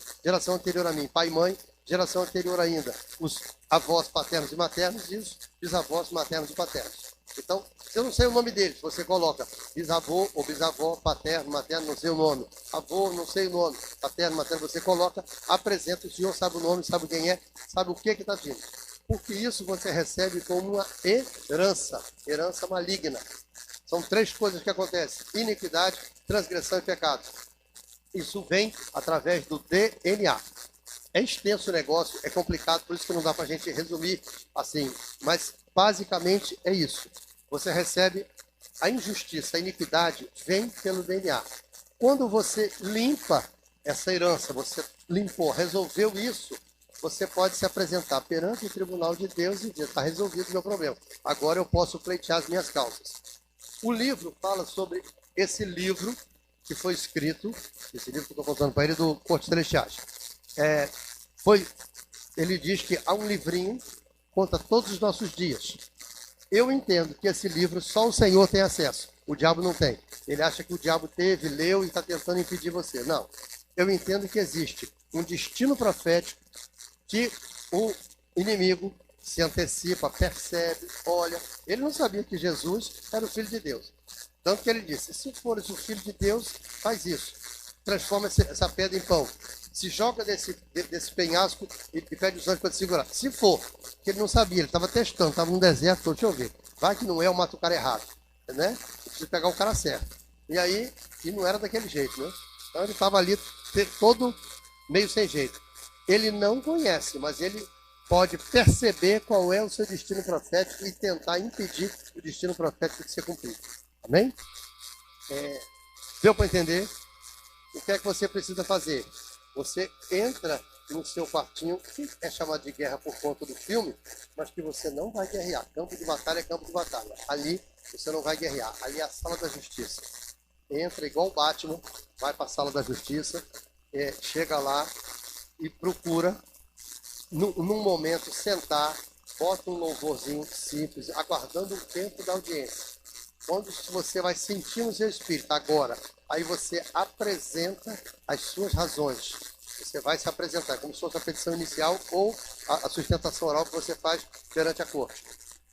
anterior a mim, pai e mãe, geração anterior ainda, os avós paternos e maternos e os bisavós maternos e paternos. Então, se eu não sei o nome deles, você coloca bisavô ou bisavó, paterno, materno, não sei o nome. Avô, não sei o nome. Paterno, materno, você coloca, apresenta, o senhor sabe o nome, sabe quem é, sabe o que está vindo. Porque isso você recebe como uma herança maligna. São três coisas que acontecem: iniquidade, transgressão e pecado. Isso vem através do DNA. É extenso o negócio, é complicado, por isso que não dá para a gente resumir assim. Mas basicamente é isso. Você recebe a injustiça, a iniquidade, vem pelo DNA. Quando você limpa essa herança, você limpou, resolveu isso, você pode se apresentar perante o tribunal de Deus e dizer, está resolvido o meu problema. Agora eu posso pleitear as minhas causas. O livro fala sobre esse livro que foi escrito, esse livro que eu estou contando para ele, do Cortes Celestiais. Ele diz que há um livrinho que conta todos os nossos dias. Eu entendo que esse livro só o Senhor tem acesso. O diabo não tem. Ele acha que o diabo teve, leu e está tentando impedir você. Não. Eu entendo que existe um destino profético que o inimigo se antecipa, percebe, olha. Ele não sabia que Jesus era o Filho de Deus. Tanto que ele disse, se fores o Filho de Deus, faz isso. Transforma essa pedra em pão. Se joga desse penhasco e pede os anjos para te segurar. Se for, que ele não sabia, ele estava testando, estava no deserto, deixa eu ver. Vai que não é, eu mato o cara errado. Né? Preciso pegar o cara certo. E aí, e não era daquele jeito, né? Então ele estava ali todo meio sem jeito. Ele não conhece, mas ele pode perceber qual é o seu destino profético e tentar impedir o destino profético de ser cumprido. Amém? Deu para entender? O que é que você precisa fazer? Você entra no seu quartinho, que é chamado de guerra por conta do filme, mas que você não vai guerrear. Campo de batalha é campo de batalha. Ali você não vai guerrear. Ali é a sala da justiça. Entra igual o Batman, vai para a sala da justiça, chega lá e procura, num momento, sentar, bota um louvorzinho simples, aguardando o tempo da audiência. Quando você vai sentir no seu espírito, agora, aí você apresenta as suas razões. Você vai se apresentar como se fosse a petição inicial ou a sustentação oral que você faz perante a corte.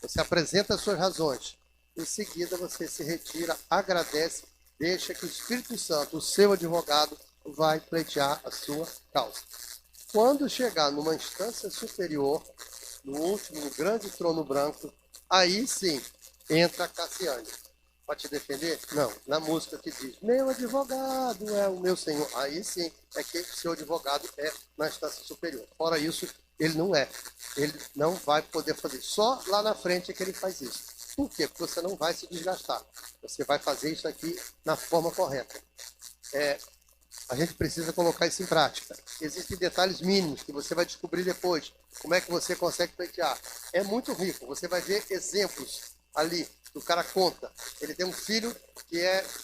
Você apresenta as suas razões. Em seguida, você se retira, agradece, deixa que o Espírito Santo, o seu advogado, vai pleitear a sua causa. Quando chegar numa instância superior, no último, no grande trono branco, aí sim entra a Cassiane. Para te defender? Não. Na música que diz, meu advogado é o meu senhor. Aí sim é que seu advogado é na instância superior. Fora isso, ele não é. Ele não vai poder fazer. Só lá na frente é que ele faz isso. Por quê? Porque você não vai se desgastar. Você vai fazer isso aqui na forma correta. A gente precisa colocar isso em prática. Existem detalhes mínimos que você vai descobrir depois. Como é que você consegue pleitear. É muito rico. Você vai ver exemplos ali. O cara conta. Ele tem um filho que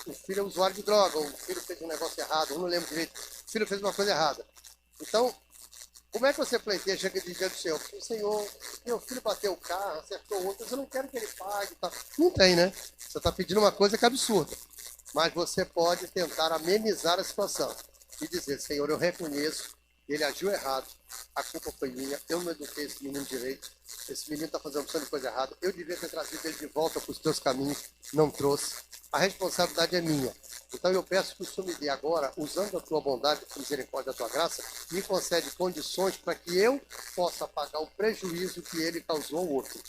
o filho é usuário de droga. O filho fez um negócio errado. Eu não lembro direito. O filho fez uma coisa errada. Então, como é que você pleiteia, chega de diante do Senhor? Porque o Senhor, meu filho bateu o carro, acertou outro, eu não quero que ele pague. Tá? Não tem, né? Você está pedindo uma coisa que é absurda. Mas você pode tentar amenizar a situação e dizer, Senhor, eu reconheço, ele agiu errado, a culpa foi minha, eu não eduquei esse menino direito, esse menino está fazendo uma coisa errada, eu devia ter trazido ele de volta para os teus caminhos, não trouxe, a responsabilidade é minha. Então eu peço que o Senhor me dê agora, usando a tua bondade, a misericórdia, a tua graça, me concede condições para que eu possa pagar o prejuízo que ele causou ao outro.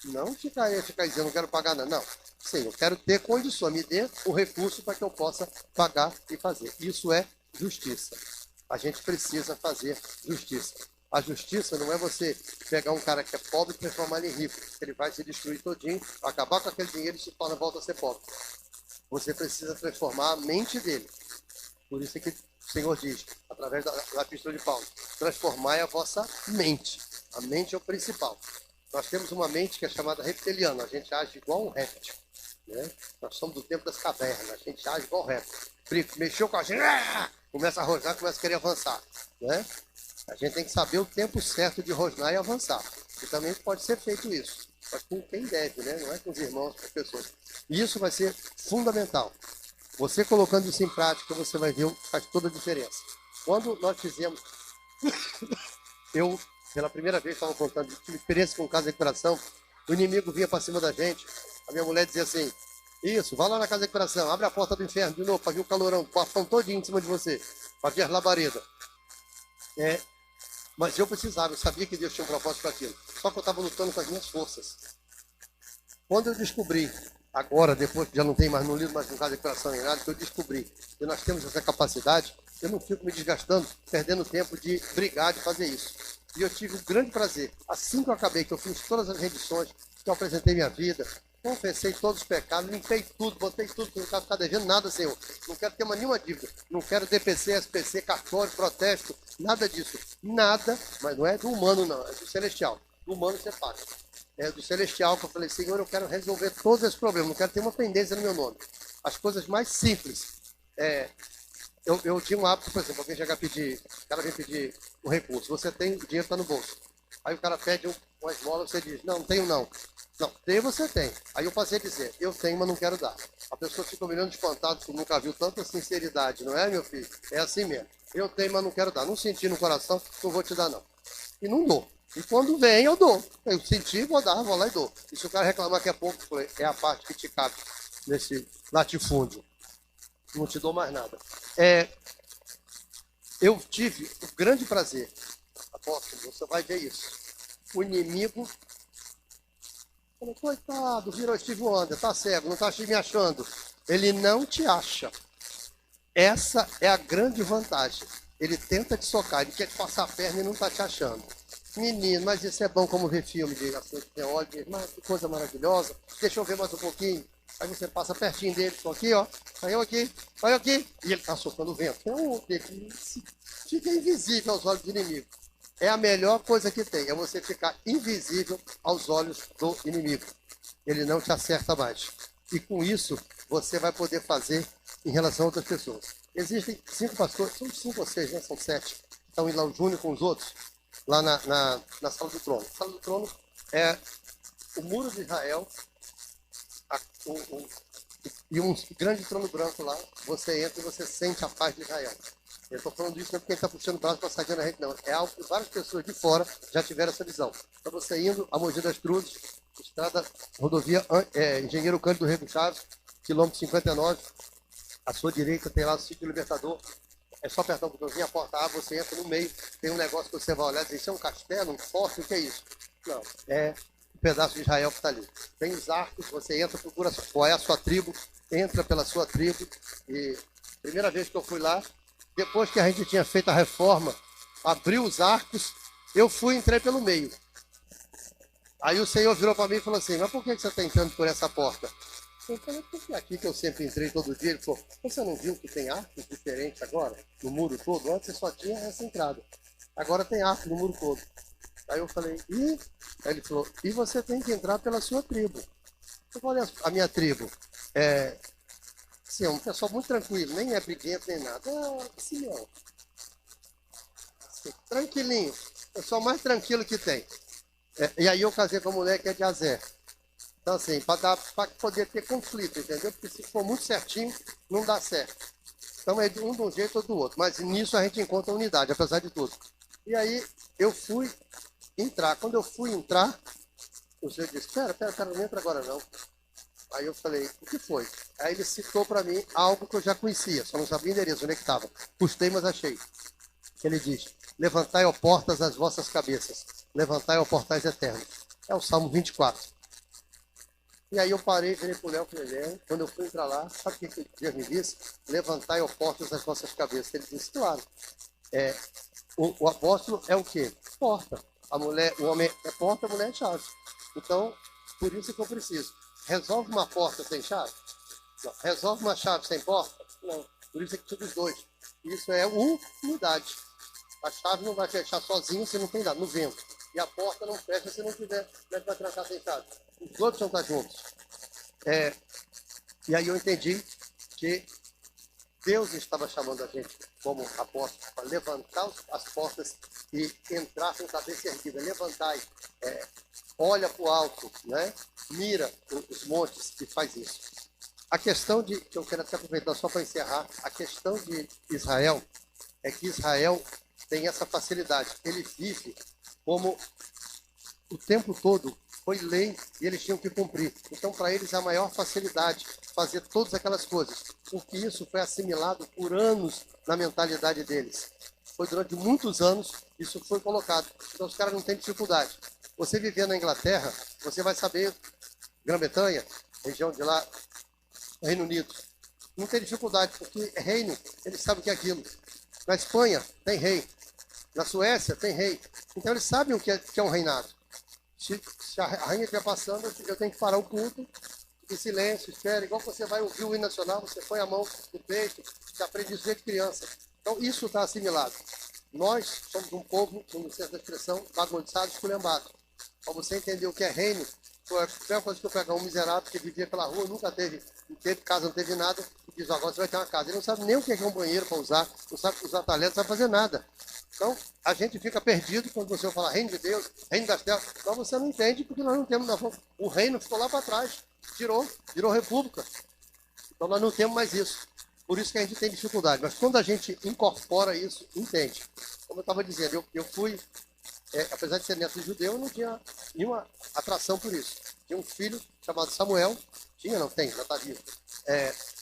Não ficar dizendo, não quero pagar, não. Sim, eu quero ter condições, me dê o recurso para que eu possa pagar e fazer. Isso é justiça. A gente precisa fazer justiça. A justiça não é você pegar um cara que é pobre e transformar ele em rico. Ele vai se destruir todinho, acabar com aquele dinheiro e se torna volta a ser pobre. Você precisa transformar a mente dele. Por isso é que o Senhor diz, através da epístola de Paulo, transformai a vossa mente. A mente é o principal. Nós temos uma mente que é chamada reptiliana. A gente age igual um réptil. Né? Nós somos do tempo das cavernas. A gente age igual um réptil. Mexeu com a gente, começa a rosnar, começa a querer avançar. Né? A gente tem que saber o tempo certo de rosnar e avançar. E também pode ser feito isso. Mas com quem deve, né? Não é com os irmãos, com as pessoas. E isso vai ser fundamental. Você colocando isso em prática, você vai ver, faz toda a diferença. Quando nós fizemos... Pela primeira vez, estava contando, tive experiência com o caso de recuperação, o inimigo vinha para cima da gente, a minha mulher dizia assim, isso, vai lá na casa de recuperação, abre a porta do inferno de novo, para vir o calorão, o bafão todinho em cima de você, para vir as labaredas. Mas eu precisava, eu sabia que Deus tinha um propósito para aquilo, só que eu estava lutando com as minhas forças. Quando eu descobri, agora, depois que já não tem mais, não lido mais no caso de recuperação nem nada, que eu descobri que nós temos essa capacidade, eu não fico me desgastando, perdendo tempo de brigar, de fazer isso. E eu tive um grande prazer. Assim que eu acabei, que eu fiz todas as rendições, que eu apresentei minha vida, confessei todos os pecados, limpei tudo, botei tudo, que não quero ficar devendo nada, Senhor. Não quero ter mais nenhuma dívida. Não quero DPC, SPC, cartório, protesto, nada disso. Nada, mas não é do humano, não, é do celestial. Do humano você paga. É do celestial que eu falei, Senhor, eu quero resolver todos esses problemas, não quero ter uma pendência no meu nome. As coisas mais simples. Eu tinha um hábito, por exemplo, alguém chegar a pedir, o cara vem pedir um recurso, você tem, o dinheiro está no bolso. Aí o cara pede uma esmola, você diz, não tenho não. Não, tem, você tem. Aí eu passei a dizer, eu tenho, mas não quero dar. A pessoa fica olhando espantado, porque nunca viu tanta sinceridade, não é, meu filho? É assim mesmo. Eu tenho, mas não quero dar. Não senti no coração, não vou te dar, não. E não dou. E quando vem, eu dou. Eu senti, vou dar, vou lá e dou. E se o cara reclamar que é pouco, é a parte que te cabe nesse latifúndio. Não te dou mais nada. Eu tive o grande prazer, apóstolo, você vai ver isso. O inimigo falou, coitado, virou Steve Wonder, tá cego, não tá me achando. Ele não te acha. Essa é a grande vantagem. Ele tenta te socar, ele quer te passar a perna e não tá te achando. Menino, mas isso é bom como ver filme de ação de olha, mas que coisa maravilhosa. Deixa eu ver mais um pouquinho. Aí você passa pertinho dele, só aqui, ó. Aí eu aqui, aí eu aqui. E ele tá socando o vento. Então, ele fica invisível aos olhos do inimigo. É a melhor coisa que tem, é você ficar invisível aos olhos do inimigo. Ele não te acerta mais. E com isso, você vai poder fazer em relação a outras pessoas. Existem 5 pastores, são 5 ou 6, né? São 7. Estão lá junto com os outros, lá na sala do trono. A sala do trono é o muro de Israel, e um grande trono branco lá, você entra e você sente a paz de Israel. Eu estou falando isso não é porque ele está puxando o braço para sair na gente, não. É algo que várias pessoas de fora já tiveram essa visão. Então você indo a Mogi das Cruzes, estrada, rodovia Engenheiro Cândido Rego Chaves, quilômetro 59, à sua direita tem lá o sítio Libertador. É só apertar um botãozinho, a porta abre, você entra no meio, tem um negócio que você vai olhar e dizer, isso é um castelo, um forte, o que é isso? Não, é um pedaço de Israel que está ali. Tem os arcos, você entra, procura qual é a sua tribo, entra pela sua tribo. E primeira vez que eu fui lá, depois que a gente tinha feito a reforma, abriu os arcos, eu fui e entrei pelo meio. Aí o Senhor virou para mim e falou assim, mas por que você está entrando por essa porta? Eu falei, porque aqui que eu sempre entrei todo dia, ele falou, você não viu que tem arcos diferentes agora, no muro todo? Antes só tinha essa entrada. Agora tem arco no muro todo. Aí eu falei, e? Aí ele falou, e você tem que entrar pela sua tribo. Eu falei, a minha tribo assim, é um pessoal muito tranquilo, nem é briguento nem nada. Simeão. Assim, tranquilinho. O pessoal mais tranquilo que tem. E aí eu casei com a mulher que é de Azer. Então, assim, para poder ter conflito, entendeu? Porque se for muito certinho, não dá certo. Então, é de um jeito ou do outro. Mas nisso a gente encontra unidade, apesar de tudo. E aí, eu fui entrar. Quando eu fui entrar, o senhor disse, pera, não entra agora não. Aí eu falei, o que foi? Aí ele citou para mim algo que eu já conhecia, só não sabia o endereço, onde é que estava. Custei, mas achei. Ele diz, levantai, ó portas, as vossas cabeças. Levantai, ó portais eternos. É o Salmo 24. E aí eu parei, virei pro Léo, falei, Léo, quando eu fui entrar lá, sabe o que Deus me disse? Levantai, ó portas, as vossas cabeças. Ele disse, claro. O apóstolo é o quê? Porta. O homem é porta, a mulher é chave. Então, por isso que eu preciso. Resolve uma porta sem chave? Não. Resolve uma chave sem porta? Não. Por isso é que precisa dos dois. Isso é unidade. A chave não vai fechar sozinha se não tem nada, no vento. E a porta não fecha se não tiver, como é que vai trancar sem chave? Os dois precisam estar juntos. E aí eu entendi que Deus estava chamando a gente como apóstolo para levantar as portas e entrar com cabeça erguida. Levantai, olha para o alto, né? Mira os montes e faz isso. A questão que eu quero até aproveitar só para encerrar, a questão de Israel é que Israel tem essa facilidade. Ele vive como o tempo todo foi lei e eles tinham que cumprir. Então, para eles, a maior facilidade fazer todas aquelas coisas, porque isso foi assimilado por anos na mentalidade deles. Foi durante muitos anos, isso foi colocado. Então, os caras não têm dificuldade. Você viver na Inglaterra, você vai saber, Grã-Bretanha, região de lá, Reino Unido, não tem dificuldade, porque é reino, eles sabem o que é aquilo. Na Espanha, tem rei. Na Suécia, tem rei. Então, eles sabem o que é um reinado. Se a rainha estiver passando, eu tenho que parar o culto, em silêncio, espera. Igual você vai ouvir o hino nacional, você põe a mão no peito, você aprende isso desde criança. Então, isso está assimilado. Nós somos um povo, com licença da expressão, bagunçado, esculhambado. Para você entender o que é reino, foi a primeira coisa que eu pegar um miserável que vivia pela rua, nunca teve casa, não teve nada, e diz, agora você vai ter uma casa. Ele não sabe nem o que é um banheiro para usar, não sabe usar talento, não sabe fazer nada. Então, a gente fica perdido quando você fala reino de Deus, reino das terras. Então, você não entende, porque nós não temos. O reino ficou lá para trás, virou república. Então, nós não temos mais isso. Por isso que a gente tem dificuldade. Mas quando a gente incorpora isso, entende. Como eu estava dizendo, eu fui, apesar de ser neto de judeu, eu não tinha nenhuma atração por isso. Tinha um filho chamado Samuel, tem, já está vivo.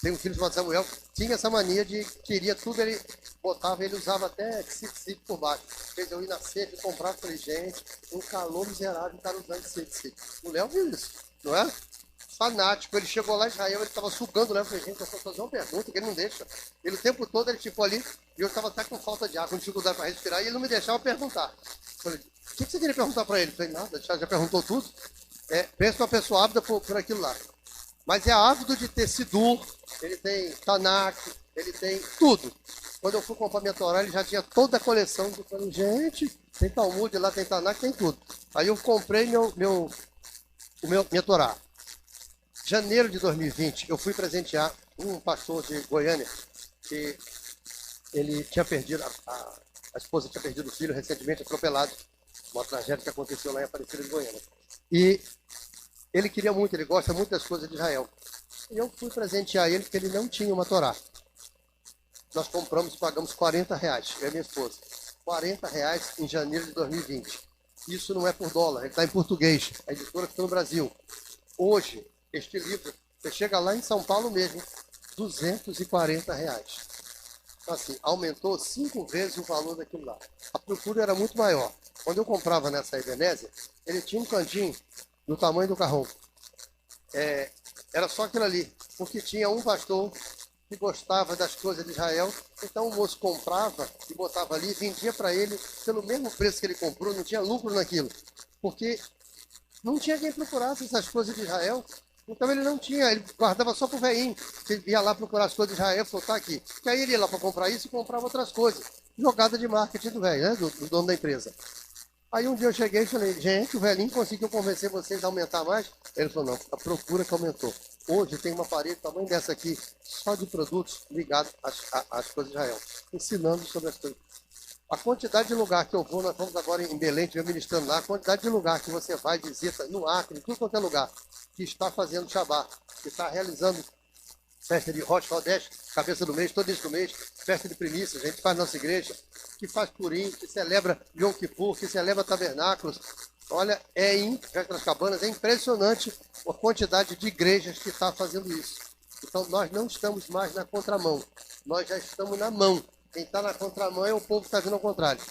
Tem um filho chamado Samuel, tinha essa mania de queria tudo, ele botava, ele usava até tecido por baixo. Fez eu ir na cerca e comprar, falei, gente, um calor miserável, o cara usando tecido. O Léo viu isso, não é? Fanático, ele chegou lá em Israel, ele estava sugando o Léo, falei, gente, eu vou fazer uma pergunta que ele não deixa. Ele o tempo todo ele ficou ali, e eu estava até com falta de ar, com dificuldade para respirar, e ele não me deixava perguntar. Falei, o que você queria perguntar para ele? Falei, nada, já perguntou tudo. Pensa uma pessoa ávida por aquilo lá. Mas é ávido de ter Sidur, ele tem Tanakh, ele tem tudo. Quando eu fui comprar minha Torá, ele já tinha toda a coleção. Eu falei, gente, tem Talmud lá, tem Tanakh, tem tudo. Aí eu comprei minha Torá. Janeiro de 2020, eu fui presentear um pastor de Goiânia, que ele tinha perdido, a esposa tinha perdido o filho recentemente atropelado, uma tragédia que aconteceu lá em Aparecida de Goiânia. E ele queria muito, ele gosta muito das coisas de Israel. E eu fui presentear ele porque ele não tinha uma Torá. Nós compramos e pagamos R$ 40, eu e minha esposa. R$ 40 em janeiro de 2020. Isso não é por dólar, ele está em português. A editora que está no Brasil. Hoje, este livro, você chega lá em São Paulo mesmo, R$ 240. Então, assim, aumentou 5 vezes o valor daquilo lá. A procura era muito maior. Quando eu comprava nessa Ebenezer, ele tinha um cantinho do tamanho do carrão. Era só aquilo ali, porque tinha um pastor que gostava das coisas de Israel, então o moço comprava e botava ali, vendia para ele pelo mesmo preço que ele comprou, não tinha lucro naquilo, porque não tinha quem procurasse essas coisas de Israel, então ele não tinha, ele guardava só para o velhinho, que ele ia lá procurar as coisas de Israel, falou, tá aqui, que aí ele ia lá para comprar isso e comprava outras coisas, jogada de marketing do velho, né, do dono da empresa. Aí um dia eu cheguei e falei, gente, o velhinho conseguiu convencer vocês a aumentar mais? Ele falou, não, a procura que aumentou. Hoje tem uma parede tamanho dessa aqui, só de produtos ligados às coisas de Israel, ensinando sobre as coisas. A quantidade de lugar que eu vou, nós vamos agora em Belém, estiver ministrando lá, a quantidade de lugar que você vai, visita, no Acre, em tudo quanto é lugar, que está fazendo Shabbat, que está realizando festa de Rosh Chodesh, cabeça do mês, todo isso do mês, festa de primícias, a gente faz na nossa igreja, que faz Purim, que celebra Yom Kippur, que celebra tabernáculos. Olha, Festa das Cabanas, é impressionante a quantidade de igrejas que está fazendo isso. Então, nós não estamos mais na contramão, nós já estamos na mão. Quem está na contramão é o povo que está vindo ao contrário.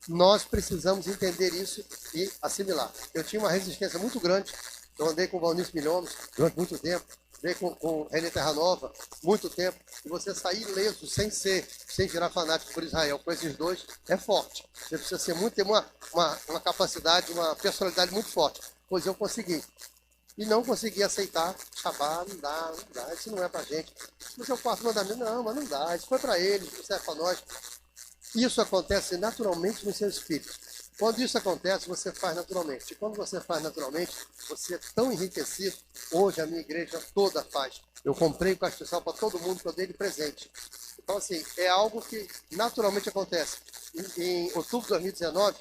Nós precisamos entender isso e assimilar. Eu tinha uma resistência muito grande, eu andei com o Valnício Milhomes durante muito tempo, andei com o René Terra Nova muito tempo, e você sair ileso, sem virar fanático por Israel, com esses dois, é forte. Você precisa ter uma capacidade, uma personalidade muito forte. Pois eu consegui. E não consegui aceitar, Shabbat, não dá, isso não é pra gente. Mas eu faço mandamento, não, mas não dá, isso foi para eles, isso é para nós. Isso acontece naturalmente no seu espírito. Quando isso acontece, você faz naturalmente. E quando você faz naturalmente, você é tão enriquecido. Hoje a minha igreja toda faz. Eu comprei o castiçal para todo mundo que eu dei de presente. Então, assim, é algo que naturalmente acontece. Em outubro de 2019,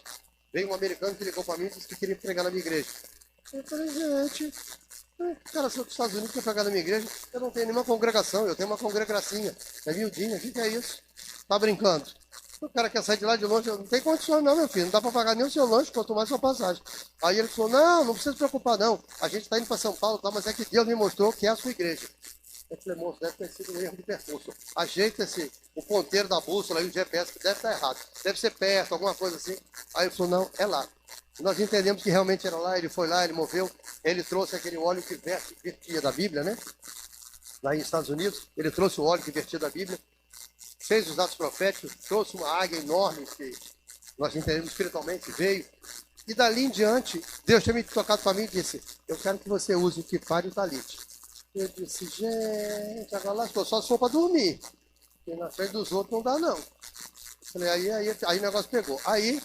veio um americano que ligou para mim e disse que queria pregar na minha igreja. Eu falei, gente, o cara saiu dos Estados Unidos quer pregar na minha igreja. Eu não tenho nenhuma congregação, eu tenho uma congregacinha. É miudinha, o que é isso? Tá brincando? O cara quer sair de lá de longe, não tem condições não, meu filho, não dá para pagar nem o seu lanche, quanto mais sua passagem. Aí ele falou, não precisa se preocupar não, a gente está indo para São Paulo, tá, mas é que Deus me mostrou que é a sua igreja. Eu falei, moço, deve ter sido um erro de percurso. Ajeita o ponteiro da bússola e o GPS, que deve estar errado. Deve ser perto, alguma coisa assim. Aí ele falou, não, é lá. Nós entendemos que realmente era lá, ele foi lá, ele moveu, ele trouxe aquele óleo que vertia da Bíblia, né? Lá nos Estados Unidos, ele trouxe o óleo que vertia da Bíblia, fez os atos proféticos, trouxe uma águia enorme que nós entendemos espiritualmente, veio. E dali em diante, Deus tinha me tocado para mim e disse, eu quero que você use o kipá e o talite. Eu disse, gente, agora lascou, só se for para dormir. Porque na frente dos outros não dá, não. Falei, aí o negócio pegou. Aí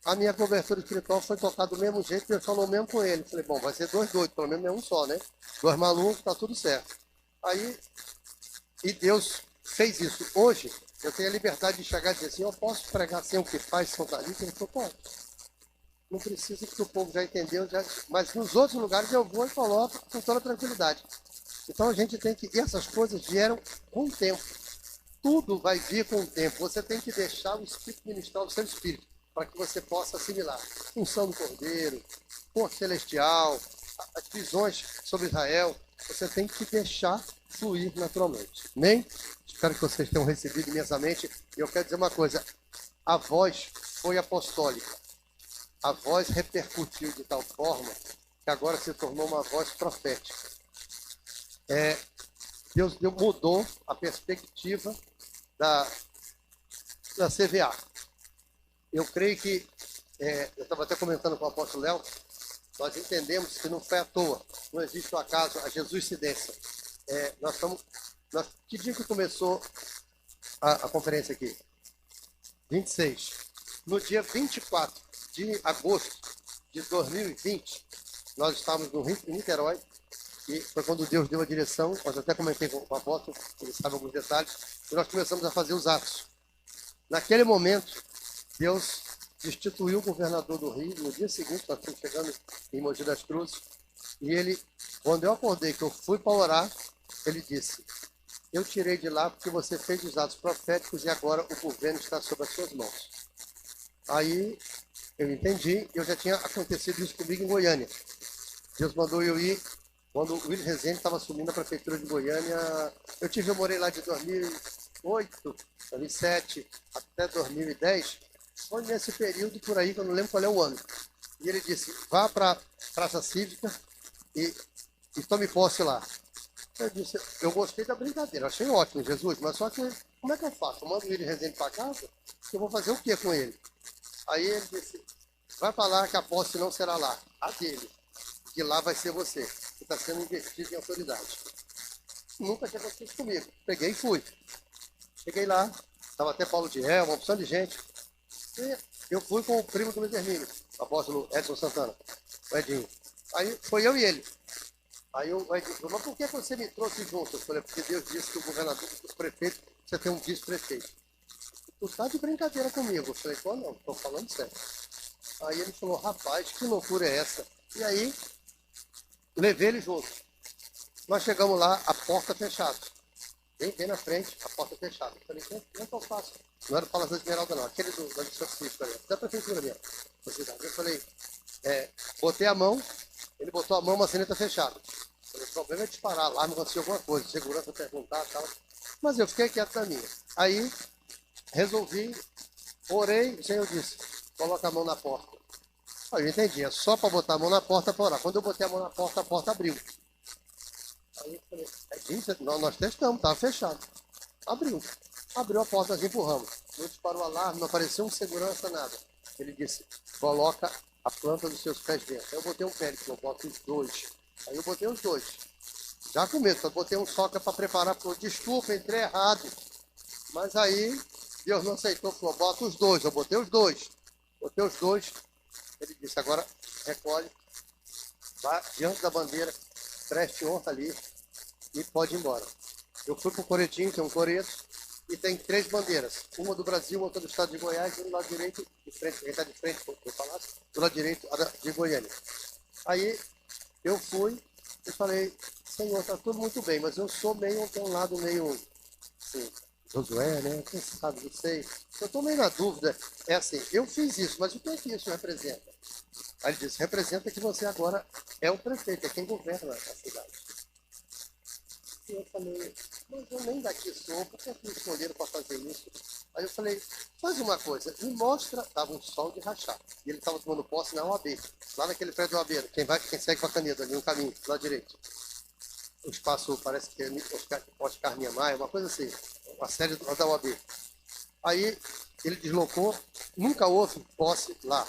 a minha cobertura espiritual foi tocada do mesmo jeito, Deus falou mesmo com ele. Falei, bom, vai ser 2 doidos, pelo menos é um só, né? 2 malucos, tá tudo certo. Aí, e Deus fez isso. Hoje, eu tenho a liberdade de chegar e dizer assim, eu posso pregar sem o que faz, sem o talito? Ele falou, pode. Não precisa, porque o povo já entendeu, mas nos outros lugares eu vou e coloco com toda tranquilidade. Então a gente tem que, essas coisas vieram com o tempo. Tudo vai vir com o tempo. Você tem que deixar o Espírito ministrar o seu espírito, para que você possa assimilar. Unção do Cordeiro, corpo celestial, as visões sobre Israel. Você tem que deixar fluir naturalmente. Amém? Espero que vocês tenham recebido imensamente. E eu quero dizer uma coisa. A voz foi apostólica. A voz repercutiu de tal forma que agora se tornou uma voz profética. Deus mudou a perspectiva da CVA. Eu creio que, eu estava até comentando com o apóstolo Léo, nós entendemos que não foi à toa, não existe o acaso, a Jesuscidência. Que dia que começou a conferência aqui? 26. No dia 24 de agosto de 2020, nós estávamos no Rio, em Niterói, e foi quando Deus deu a direção, eu até comentei com o apóstolo, ele sabe alguns detalhes, e nós começamos a fazer os atos. Naquele momento, Deus destituiu o governador do Rio, no dia seguinte, nós estamos chegando em Mogi das Cruzes, e ele, quando eu acordei, que eu fui para orar, Ele disse, eu tirei de lá porque você fez os atos proféticos e agora o governo está sob as suas mãos. Aí eu entendi, eu já tinha acontecido isso comigo em Goiânia. Deus mandou eu ir, quando o Willis Rezende estava assumindo a prefeitura de Goiânia. Eu morei lá de 2008, 2007 até 2010. Foi nesse período por aí, que eu não lembro qual é o ano. E ele disse, vá para a Praça Cívica e tome posse lá. Eu disse, eu gostei da brincadeira, achei ótimo, Jesus, mas só que como é que eu faço? Eu mando o Willis Rezende para casa, eu vou fazer o que com ele? Aí ele disse, vai para lá que a posse não será lá, a dele. De lá vai ser você, que está sendo investido em autoridade. Nunca tinha acontecido comigo. Peguei e fui. Cheguei lá, estava até Paulo de Ré, uma opção de gente. E eu fui com o primo do Luiz Hermínio, o apóstolo Edson Santana, o Edinho. Aí foi eu e ele. Aí o Edinho falou, mas por que você me trouxe junto? Eu falei, porque Deus disse que o governador, o prefeito, você tem um vice-prefeito. Tu tá de brincadeira comigo. Eu falei, pô, não, estou falando sério. Aí ele falou, rapaz, que loucura é essa? E aí, levei ele junto. Nós chegamos lá, a porta fechada. Bem na frente, a porta fechada. Eu falei, como é que eu faço? Não era o Palácio da Esmeralda, não. Aquele do Santíssimo ali, da prefeitura mesmo. Eu falei, botei a mão, ele botou a mão, maçaneta fechada. Eu falei, o problema é disparar lá, não aconteceu alguma coisa. Segurança perguntar e tal. Mas eu fiquei quieto na minha. Aí, resolvi, orei, o Senhor disse, coloca a mão na porta. Aí eu entendi, é só para botar a mão na porta para orar. Quando eu botei a mão na porta, a porta abriu. Aí eu falei, nós testamos, estava fechado. Abriu a porta, nós empurramos. Não disparou o alarme, não apareceu um segurança, nada. Ele disse, coloca a planta dos seus pés dentro. Aí eu botei um pé, ele falou, bota os dois. Aí eu botei os dois. Já com medo, só botei um só que é para preparar, falou, desculpa, entrei errado. Mas aí, Deus não aceitou, falou, bota os dois. Eu botei os dois. Botei os dois. Ele disse, agora recolhe, vá diante da bandeira, preste honra ali e pode ir embora. Eu fui para o coretinho, tem um coreto, e tem 3 bandeiras. Uma do Brasil, outra do estado de Goiás, e do lado direito, de frente, quem está de frente para o palácio, do lado direito, a de Goiânia. Aí eu fui e falei, Senhor, está tudo muito bem, mas eu sou meio, tem um lado meio, assim, Josué, né? Quem sabe, não sei. Eu estou meio na dúvida. É assim, eu fiz isso, mas o que é que isso representa? Aí ele disse, representa que você agora é o prefeito, é quem governa a cidade. E eu falei, mas eu nem daqui sou, por que me escolheram para fazer isso? Aí eu falei, faz uma coisa, me mostra, estava um sol de rachar. E ele estava tomando posse na OAB, lá naquele prédio da OAB, quem segue com a caneta ali, um caminho, lá direito. O espaço parece que é Oscar Niemeyer, uma coisa assim, uma série da OAB. Aí ele deslocou, nunca houve posse lá,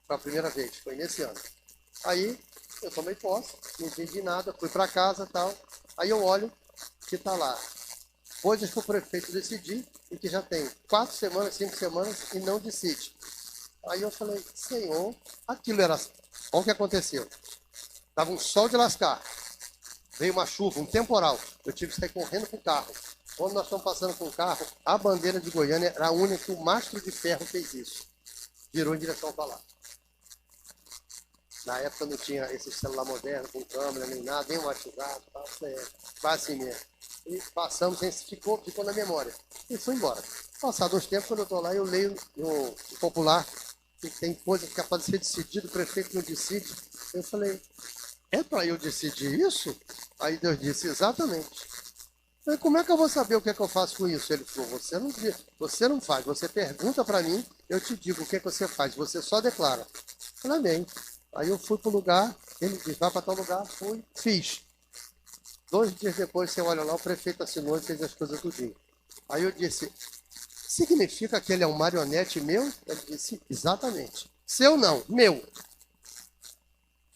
para a primeira vez, foi nesse ano. Aí eu tomei posse, não entendi nada, fui para casa e tal. Aí eu olho que está lá, coisas que o prefeito decidir e que já tem 4 semanas, 5 semanas e não decide. Aí eu falei, Senhor, aquilo era... Olha o que aconteceu. Estava um sol de lascar. Veio uma chuva, um temporal. Eu tive que sair correndo com o carro. Quando nós estamos passando com o carro, a bandeira de Goiânia era a única que o mastro de ferro fez isso. Virou em direção para lá. Na época não tinha esse celular moderno, com câmera, nem nada, nem WhatsApp, quase assim mesmo. E passamos, ficou na memória. E fui embora. Passado uns tempos, quando eu estou lá, eu leio no Popular, que tem coisa que é capaz de ser decidida, o prefeito não decide. Eu falei, é para eu decidir isso? Aí Deus disse, exatamente. Eu falei, como é que eu vou saber o que é que eu faço com isso? Ele falou, você não faz, você pergunta para mim, eu te digo o que é que você faz, você só declara. Eu falei, amém. Aí eu fui para o lugar, ele disse, vai para tal lugar, fui, fiz. 2 dias depois, você olha lá, o prefeito assinou e fez as coisas tudinho. Aí eu disse, significa que ele é um marionete meu? Ele disse, exatamente. Seu não, meu.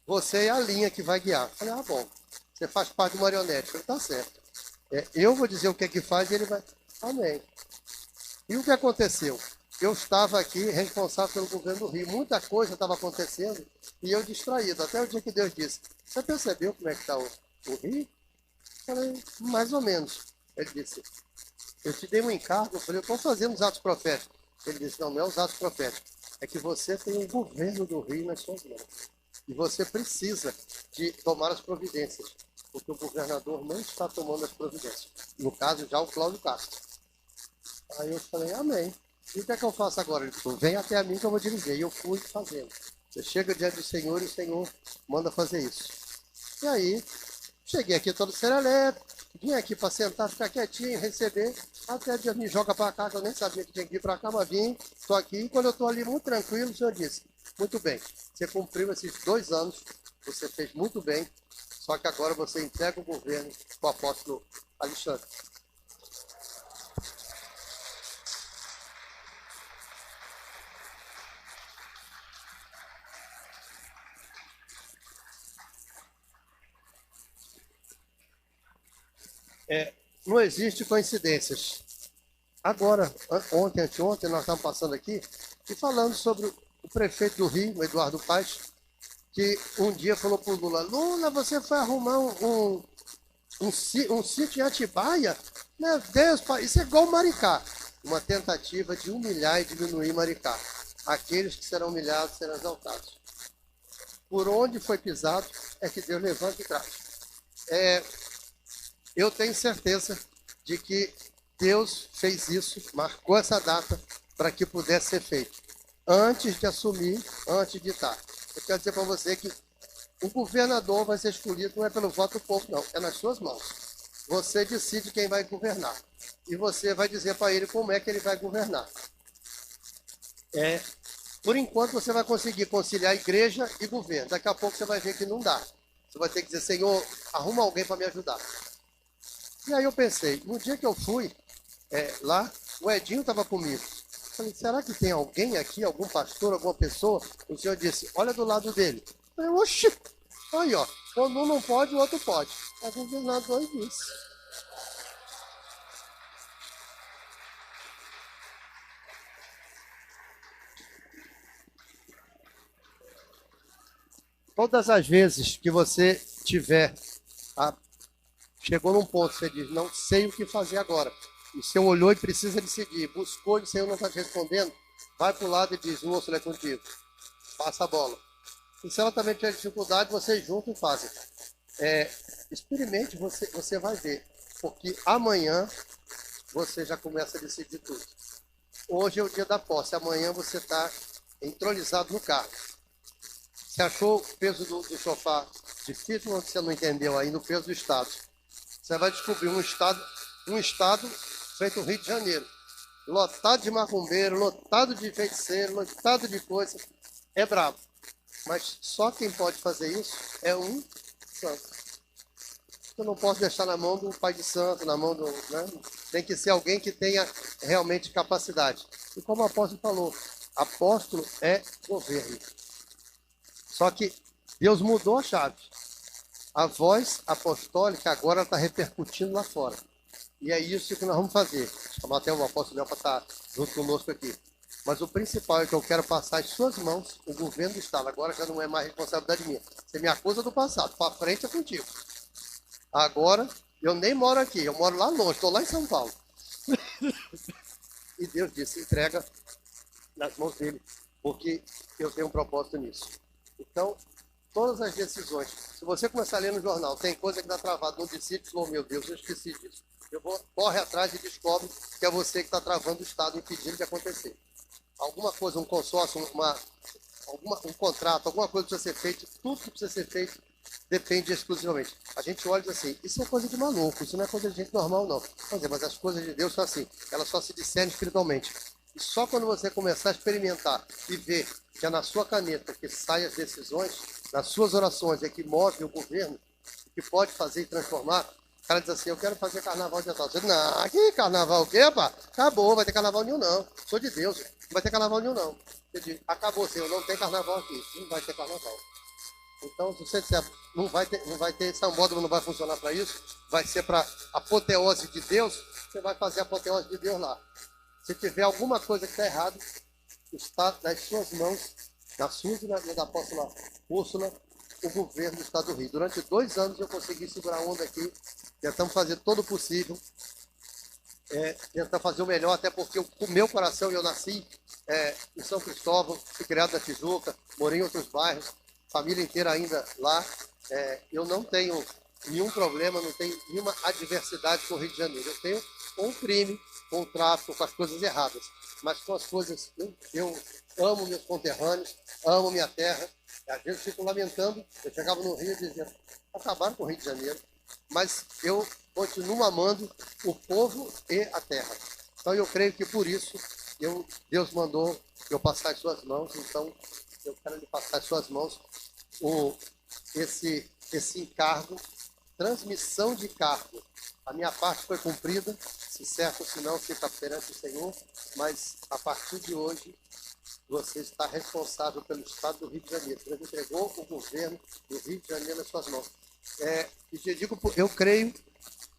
Você é a linha que vai guiar. Eu falei, bom, você faz parte do marionete. Eu falei, tá certo. Eu vou dizer o que é que faz e ele vai, amém. E o que aconteceu? Eu estava aqui responsável pelo governo do Rio. Muita coisa estava acontecendo e eu distraído. Até o dia que Deus disse, você percebeu como é que está o Rio? Eu falei, mais ou menos. Ele disse, eu te dei um encargo. Eu falei, eu estou fazendo os atos proféticos. Ele disse, não é os atos proféticos. É que você tem o governo do Rio nas suas mãos. E você precisa de tomar as providências. porque o governador não está tomando as providências. No caso, já o Cláudio Castro. Aí eu falei, amém. E o que é que eu faço agora? Ele falou, vem até a mim que eu vou dirigir. E eu fui fazendo. Você chega diante do Senhor e o Senhor manda fazer isso. E aí, cheguei aqui todo serelepe, vim aqui para sentar, ficar quietinho, receber. Até Deus me joga para cá, que eu nem sabia que tinha que vir para cá, mas vim, estou aqui. E quando eu estou ali muito tranquilo, o Senhor disse, muito bem, você cumpriu esses 2 anos, você fez muito bem, só que agora você entrega o governo para o apóstolo Alexandre. Não existe coincidências. Agora, ontem, anteontem, nós estávamos passando aqui e falando sobre o prefeito do Rio, o Eduardo Paes, que um dia falou para o Lula, Lula, você foi arrumar um sítio em Atibaia? Meu Deus, isso é igual Maricá. Uma tentativa de humilhar e diminuir Maricá. Aqueles que serão humilhados serão exaltados. Por onde foi pisado é que Deus levanta e traz. Eu tenho certeza de que Deus fez isso, marcou essa data para que pudesse ser feito. Antes de assumir, antes de estar. Eu quero dizer para você que o governador vai ser escolhido não é pelo voto do povo, não. É nas suas mãos. Você decide quem vai governar. E você vai dizer para ele como é que ele vai governar. Por enquanto, você vai conseguir conciliar igreja e governo. Daqui a pouco você vai ver que não dá. Você vai ter que dizer, Senhor, arruma alguém para me ajudar. E aí eu pensei, no dia que eu fui lá, o Edinho estava comigo. Falei, será que tem alguém aqui, algum pastor, alguma pessoa? O Senhor disse, olha do lado dele. Eu falei, oxi, aí ó, quando um não pode, o outro pode. O governador disse. Todas as vezes que você chegou num ponto, você diz, não sei o que fazer agora. E o Senhor olhou e precisa decidir. Buscou e o Senhor não está te respondendo. Vai para o lado e diz, o osso é contigo. Passa a bola. E se ela também tiver dificuldade, vocês juntos fazem. Experimente, você vai ver. Porque amanhã você já começa a decidir tudo. Hoje é o dia da posse. Amanhã você está entronizado no carro. Você achou o peso do sofá difícil ou você não entendeu aí no peso do Estado? Você vai descobrir um estado feito o Rio de Janeiro, lotado de macumbeiro, lotado de feiticeiro, lotado de coisa. É brabo. Mas só quem pode fazer isso é um santo. Eu não posso deixar na mão do pai de santo, na mão do... Né? Tem que ser alguém que tenha realmente capacidade. E como o apóstolo falou, apóstolo é governo. Só que Deus mudou a chave. A voz apostólica agora está repercutindo lá fora. E é isso que nós vamos fazer. Chamar até o apóstolo Léo para estar junto conosco aqui. Mas o principal é que eu quero passar às suas mãos o governo do Estado. Agora já não é mais responsabilidade minha. Você me acusa do passado. Para frente é contigo. Agora, eu nem moro aqui. Eu moro lá longe. Estou lá em São Paulo. E Deus disse, entrega nas mãos dele. Porque eu tenho um propósito nisso. Então, todas as decisões. Se você começar a ler no jornal, tem coisa que está travada, não decide, oh meu Deus, eu esqueci disso. Corre atrás e descobre que é você que está travando o Estado, impedindo de acontecer. Alguma coisa, um consórcio, um contrato, alguma coisa que precisa ser feita, tudo que precisa ser feito depende exclusivamente. A gente olha e diz assim, isso é coisa de maluco, isso não é coisa de gente normal, não. Mas as coisas de Deus são assim, elas só se discernem espiritualmente. E só quando você começar a experimentar e ver que é na sua caneta que saem as decisões, nas suas orações é que move o governo, que pode fazer e transformar, o cara diz assim, eu quero fazer carnaval de Natal. Você diz, não, que carnaval o quê, pá? Acabou, vai ter carnaval nenhum não. Sou de Deus, não vai ter carnaval nenhum não. Você diz, acabou, Senhor, não tem carnaval aqui. Não vai ter carnaval. Então, se você disser, não vai ter sambódromo, não vai funcionar para isso, vai ser para apoteose de Deus, você vai fazer a apoteose de Deus lá. Se tiver alguma coisa que está errada, está nas suas mãos, nas suas e da apóstola Úrsula, o governo do Estado do Rio. Durante 2 anos eu consegui segurar a onda aqui, tentamos fazer todo o possível, tentar fazer o melhor, até porque o meu coração, eu nasci em São Cristóvão, fui criado na Tijuca, morei em outros bairros, família inteira ainda lá. Eu não tenho nenhum problema, não tenho nenhuma adversidade com o Rio de Janeiro. Eu tenho com o crime, com o tráfico, com as coisas erradas. Mas com as coisas, eu amo meus conterrâneos, amo minha terra. Às vezes fico lamentando, eu chegava no Rio e dizia, acabaram com o Rio de Janeiro. Mas eu continuo amando o povo e a terra. Então eu creio que por isso Deus mandou eu passar as suas mãos, então eu quero lhe passar as suas mãos esse encargo, transmissão de cargo. A minha parte foi cumprida, se certo ou se não, fica perante o Senhor, mas a partir de hoje você está responsável pelo Estado do Rio de Janeiro. Deus entregou o governo do Rio de Janeiro nas suas mãos. E te digo, eu creio,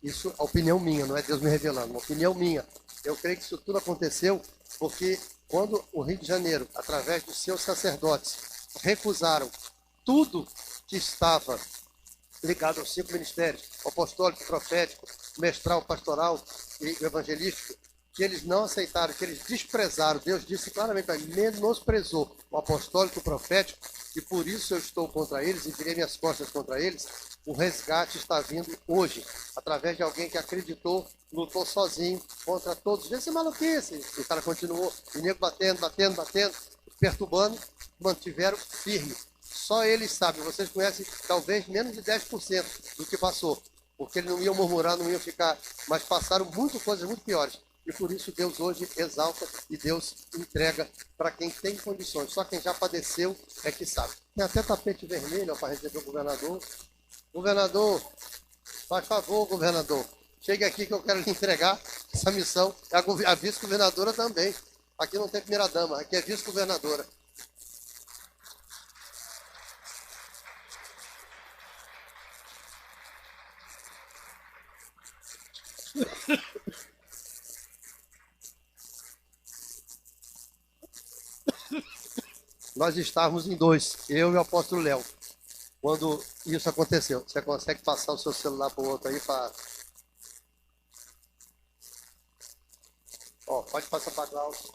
isso é a opinião minha, não é Deus me revelando, uma opinião minha. Eu creio que isso tudo aconteceu porque quando o Rio de Janeiro, através dos seus sacerdotes, recusaram tudo que estava ligado aos 5 ministérios, apostólico, profético, mestral, pastoral e evangelístico, que eles não aceitaram, que eles desprezaram. Deus disse claramente, menosprezou o apostólico, o profético, e por isso eu estou contra eles e virei minhas costas contra eles. O resgate está vindo hoje, através de alguém que acreditou, lutou sozinho contra todos. Esse maluquice. O cara continuou, o nego batendo, perturbando, mantiveram firme. Só eles sabem, vocês conhecem talvez menos de 10% do que passou, porque eles não iam murmurar, não iam ficar, mas passaram coisas muito piores. E por isso Deus hoje exalta e Deus entrega para quem tem condições. Só quem já padeceu é que sabe. Tem até tapete vermelho para receber o governador. Governador, faz favor, governador. Chegue aqui que eu quero lhe entregar essa missão. A vice-governadora também. Aqui não tem primeira-dama, aqui é vice-governadora. Nós estávamos em 2, eu e o apóstolo Léo, quando isso aconteceu. Você consegue passar o seu celular para o outro aí para... Ó, pode passar para a Cláudia.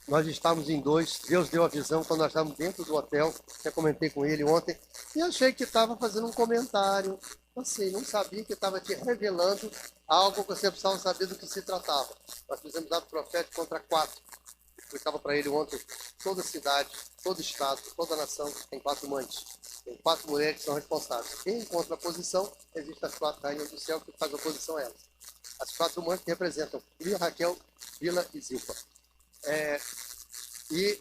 Nós estávamos em 2, Deus deu a visão quando nós estávamos dentro do hotel, eu comentei com ele ontem, e achei que estava fazendo um comentário, assim, não sabia que estava te revelando algo que você precisava saber do que se tratava. Nós fizemos ato profético contra 4. Explicava para ele ontem, toda cidade, todo estado, toda nação tem 4 mães. Tem 4 mulheres que são responsáveis. Em contraposição, existem as 4 rainhas do céu que fazem oposição a elas. As 4 mães que representam Lia, Raquel, Bila e Zilpa. E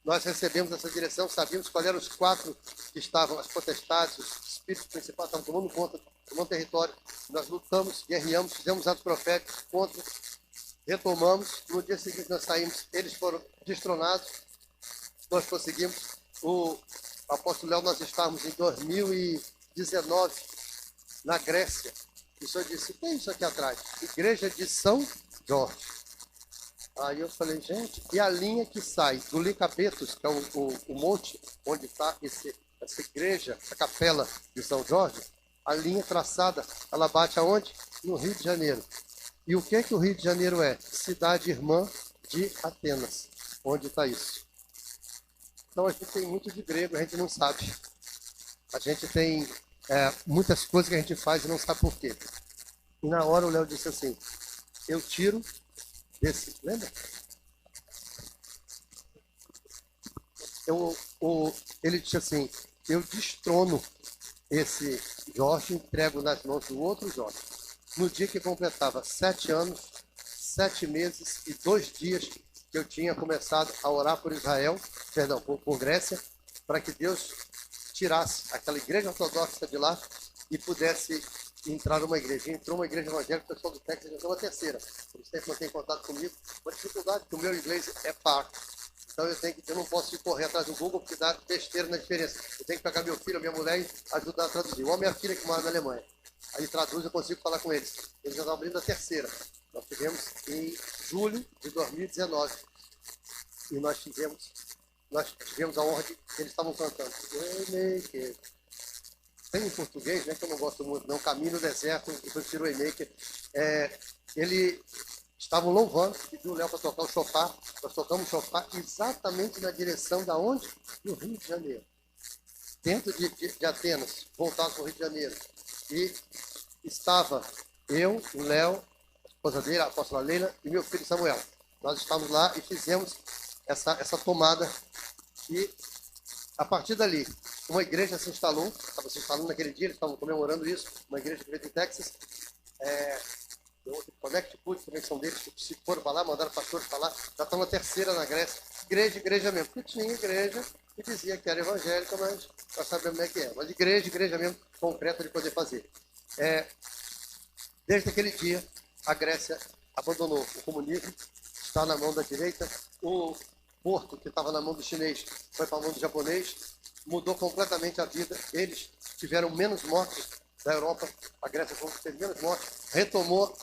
nós recebemos essa direção, sabíamos quais eram os 4 que estavam, as potestades, os espíritos principais, estavam tomando conta, tomando território. Nós lutamos, guerreamos, fizemos atos proféticos contra, retomamos. No dia seguinte nós saímos, eles foram destronados, nós conseguimos. O apóstolo Léo, nós estávamos em 2019 na Grécia. E o senhor disse, o que é isso aqui atrás? Igreja de São Jorge. Aí eu falei, gente, e a linha que sai do Licabetos, que é o monte onde está essa igreja, essa capela de São Jorge, a linha traçada, ela bate aonde? No Rio de Janeiro. E o que o Rio de Janeiro é? Cidade irmã de Atenas. Onde está isso? Então a gente tem muito de grego, a gente não sabe. A gente tem muitas coisas que a gente faz e não sabe por quê. E na hora o Léo disse assim, eu tiro desse, lembra? Ele disse assim, eu destrono esse Jorge, entrego nas mãos do outro Jorge. No dia que completava 7 anos, 7 meses e 2 dias que eu tinha começado a orar por Israel, perdão, por Grécia, para que Deus tirasse aquela igreja ortodoxa de lá e pudesse entrar numa igreja. Entrou uma igreja evangélica, o pessoal do Texas entrou uma terceira. Eles sempre mantêm contato comigo. Uma dificuldade, porque o meu inglês é par. Então eu não posso ir correr atrás do Google porque dá besteira na diferença. Eu tenho que pegar meu filho, minha mulher e ajudar a traduzir. Ou a minha filha que mora na Alemanha. Aí traduz, eu consigo falar com eles. Eles já estão abrindo a terceira. Nós tivemos em julho de 2019. E nós tivemos a honra de... Eles estavam cantando. Tem em português, né, que eu não gosto muito, não. Caminho no deserto, eu prefiro o Waymaker. Ele estavam louvando, pediu o Léo para tocar o chofar, nós tocamos o chofar exatamente na direção da onde? Do Rio de Janeiro. Dentro de Atenas, voltado para o Rio de Janeiro. E estava eu, o Léo, a esposa dele, a apóstola Leila e meu filho Samuel. Nós estávamos lá e fizemos essa tomada. E a partir dali, uma igreja se instalou, estava se instalando naquele dia, eles estavam comemorando isso, uma igreja que veio de Texas. Connect Food, também são deles, que se foram para lá, mandaram pastores para lá, já estão na terceira na Grécia. Igreja mesmo, porque tinha igreja que dizia que era evangélica, mas nós sabemos como é que é. Mas igreja mesmo, concreta de poder fazer. Desde aquele dia, a Grécia abandonou o comunismo, está na mão da direita. O porto, que estava na mão do chinês, foi para a mão do japonês, mudou completamente a vida. Eles tiveram menos mortes da Europa, a Grécia teve menos mortes, retomou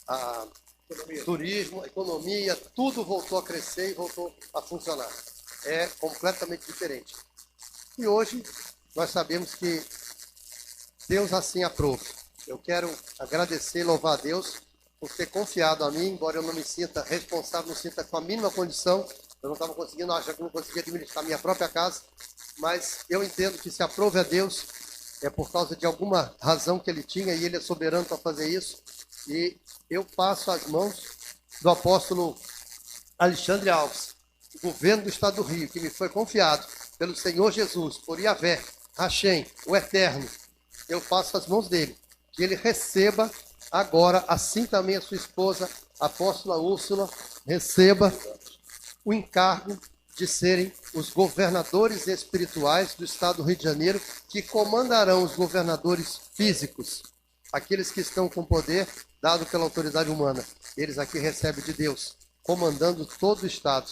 a turismo, a economia, tudo voltou a crescer e voltou a funcionar. É completamente diferente. E hoje, nós sabemos que Deus assim aprova. Eu quero agradecer e louvar a Deus por ter confiado a mim, embora eu não me sinta responsável, não me sinta com a mínima condição. Eu não estava conseguindo, achar que eu não conseguia administrar a minha própria casa, mas eu entendo que se aprove a Deus, é por causa de alguma razão que ele tinha e ele é soberano para fazer isso. E eu passo as mãos do apóstolo Alexandre Alves, o governo do estado do Rio, que me foi confiado pelo Senhor Jesus, por Yahvé, Hashem, o Eterno. Eu passo as mãos dele, que ele receba agora, assim também a sua esposa, a apóstola Úrsula, receba o encargo de serem os governadores espirituais do estado do Rio de Janeiro, que comandarão os governadores físicos, aqueles que estão com poder dado pela autoridade humana. Eles aqui recebem de Deus, comandando todo o estado.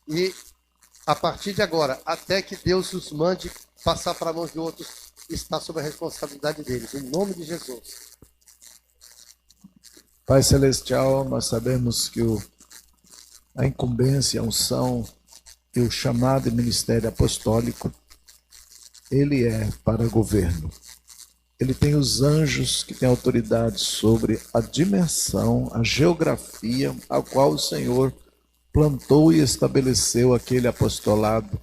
E a partir de agora, até que Deus os mande passar para a mão de outros, está sob a responsabilidade deles, em nome de Jesus. Pai Celestial, nós sabemos que a incumbência, a unção e o chamado e ministério apostólico, ele é para governo. Ele tem os anjos que têm autoridade sobre a dimensão, a geografia a qual o Senhor plantou e estabeleceu aquele apostolado.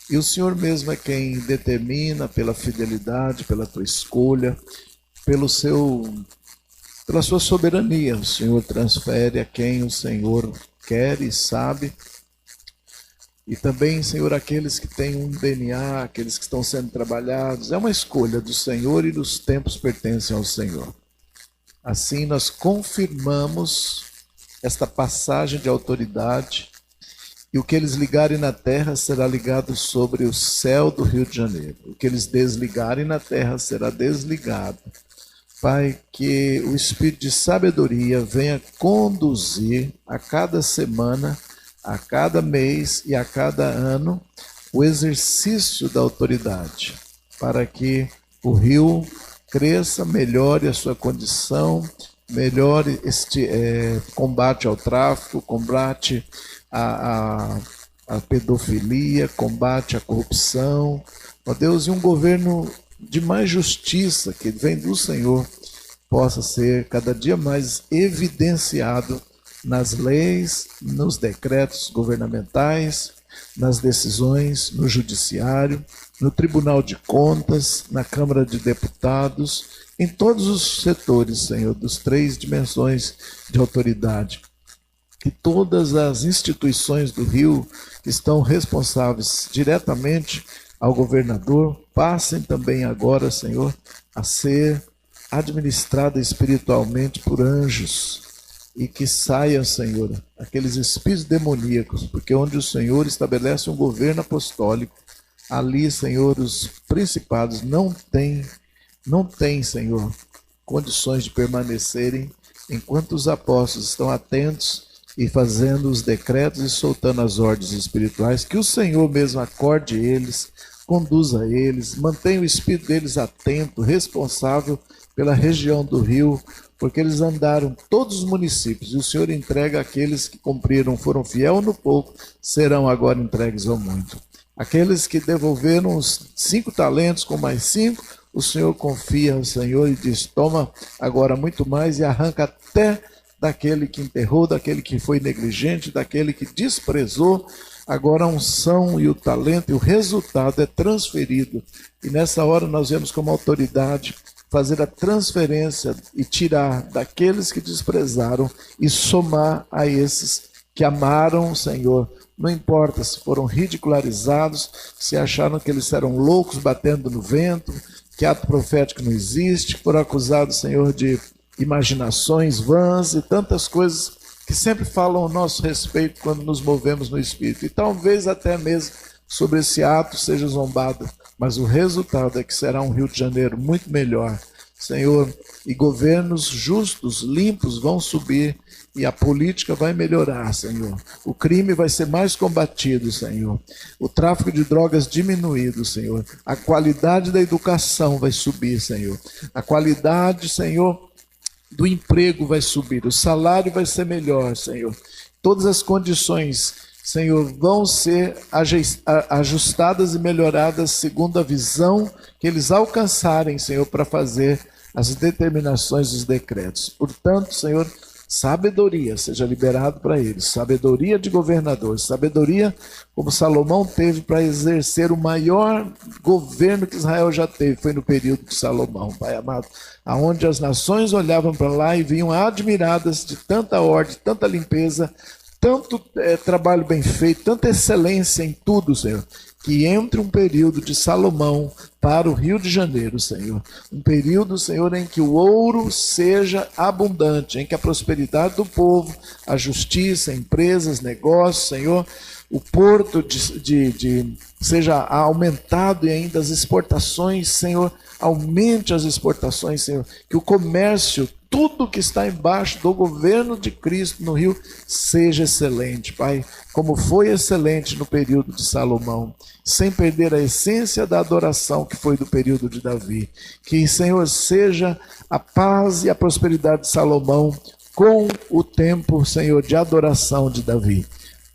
E o Senhor mesmo é quem determina pela fidelidade, pela tua escolha, pela sua soberania. O Senhor transfere a quem o Senhor quer e sabe. E também, Senhor, aqueles que têm um DNA, aqueles que estão sendo trabalhados, é uma escolha do Senhor e os tempos pertencem ao Senhor. Assim, nós confirmamos esta passagem de autoridade e o que eles ligarem na terra será ligado sobre o céu do Rio de Janeiro. O que eles desligarem na terra será desligado. Pai, que o Espírito de sabedoria venha conduzir a cada semana, a cada mês e a cada ano o exercício da autoridade, para que o Rio cresça, melhore a sua condição, melhore este combate ao tráfico, combate à pedofilia, combate à corrupção. Ó Deus, e um governo de mais justiça que vem do Senhor possa ser cada dia mais evidenciado nas leis, nos decretos governamentais, nas decisões, no judiciário, no Tribunal de Contas, na Câmara de Deputados, em todos os setores, Senhor, das 3 dimensões de autoridade. Que todas as instituições do Rio que estão responsáveis diretamente ao governador passem também agora, Senhor, a ser administrada espiritualmente por anjos. E que saiam, Senhor, aqueles espíritos demoníacos, porque onde o Senhor estabelece um governo apostólico, ali, Senhor, os principados não têm, Senhor, condições de permanecerem enquanto os apóstolos estão atentos e fazendo os decretos e soltando as ordens espirituais. Que o Senhor mesmo acorde eles, conduza eles, mantenha o espírito deles atento, responsável pela região do Rio, porque eles andaram todos os municípios, e o Senhor entrega aqueles que cumpriram, foram fiel no pouco, serão agora entregues ao muito. Aqueles que devolveram os 5 talentos com mais 5, o Senhor confia ao Senhor e diz, toma agora muito mais, e arranca até daquele que enterrou, daquele que foi negligente, daquele que desprezou. Agora a unção e o talento e o resultado é transferido. E nessa hora nós vemos como autoridade fazer a transferência e tirar daqueles que desprezaram e somar a esses que amaram o Senhor. Não importa se foram ridicularizados, se acharam que eles eram loucos batendo no vento, que ato profético não existe, foram acusados, Senhor, de imaginações vãs e tantas coisas que sempre falam ao nosso respeito quando nos movemos no Espírito. E talvez até mesmo sobre esse ato seja zombado, mas o resultado é que será um Rio de Janeiro muito melhor, Senhor, e governos justos, limpos vão subir e a política vai melhorar, Senhor. O crime vai ser mais combatido, Senhor. O tráfico de drogas diminuído, Senhor. A qualidade da educação vai subir, Senhor. A qualidade, Senhor, do emprego vai subir. O salário vai ser melhor, Senhor. Todas as condições, Senhor, vão ser ajustadas e melhoradas segundo a visão que eles alcançarem, Senhor, para fazer as determinações dos decretos. Portanto, Senhor, sabedoria seja liberado para eles, sabedoria de governadores, sabedoria como Salomão teve para exercer o maior governo que Israel já teve, foi no período de Salomão, Pai amado, aonde as nações olhavam para lá e vinham admiradas de tanta ordem, tanta limpeza, tanto trabalho bem feito, tanta excelência em tudo, Senhor, que entre um período de Salomão para o Rio de Janeiro, Senhor. Um período, Senhor, em que o ouro seja abundante, em que a prosperidade do povo, a justiça, empresas, negócios, Senhor, o porto seja aumentado e ainda as exportações, Senhor, aumente as exportações, Senhor, que o comércio, tudo que está embaixo do governo de Cristo no Rio, seja excelente, Pai, como foi excelente no período de Salomão, sem perder a essência da adoração que foi do período de Davi. Que, Senhor, seja a paz e a prosperidade de Salomão com o tempo, Senhor, de adoração de Davi.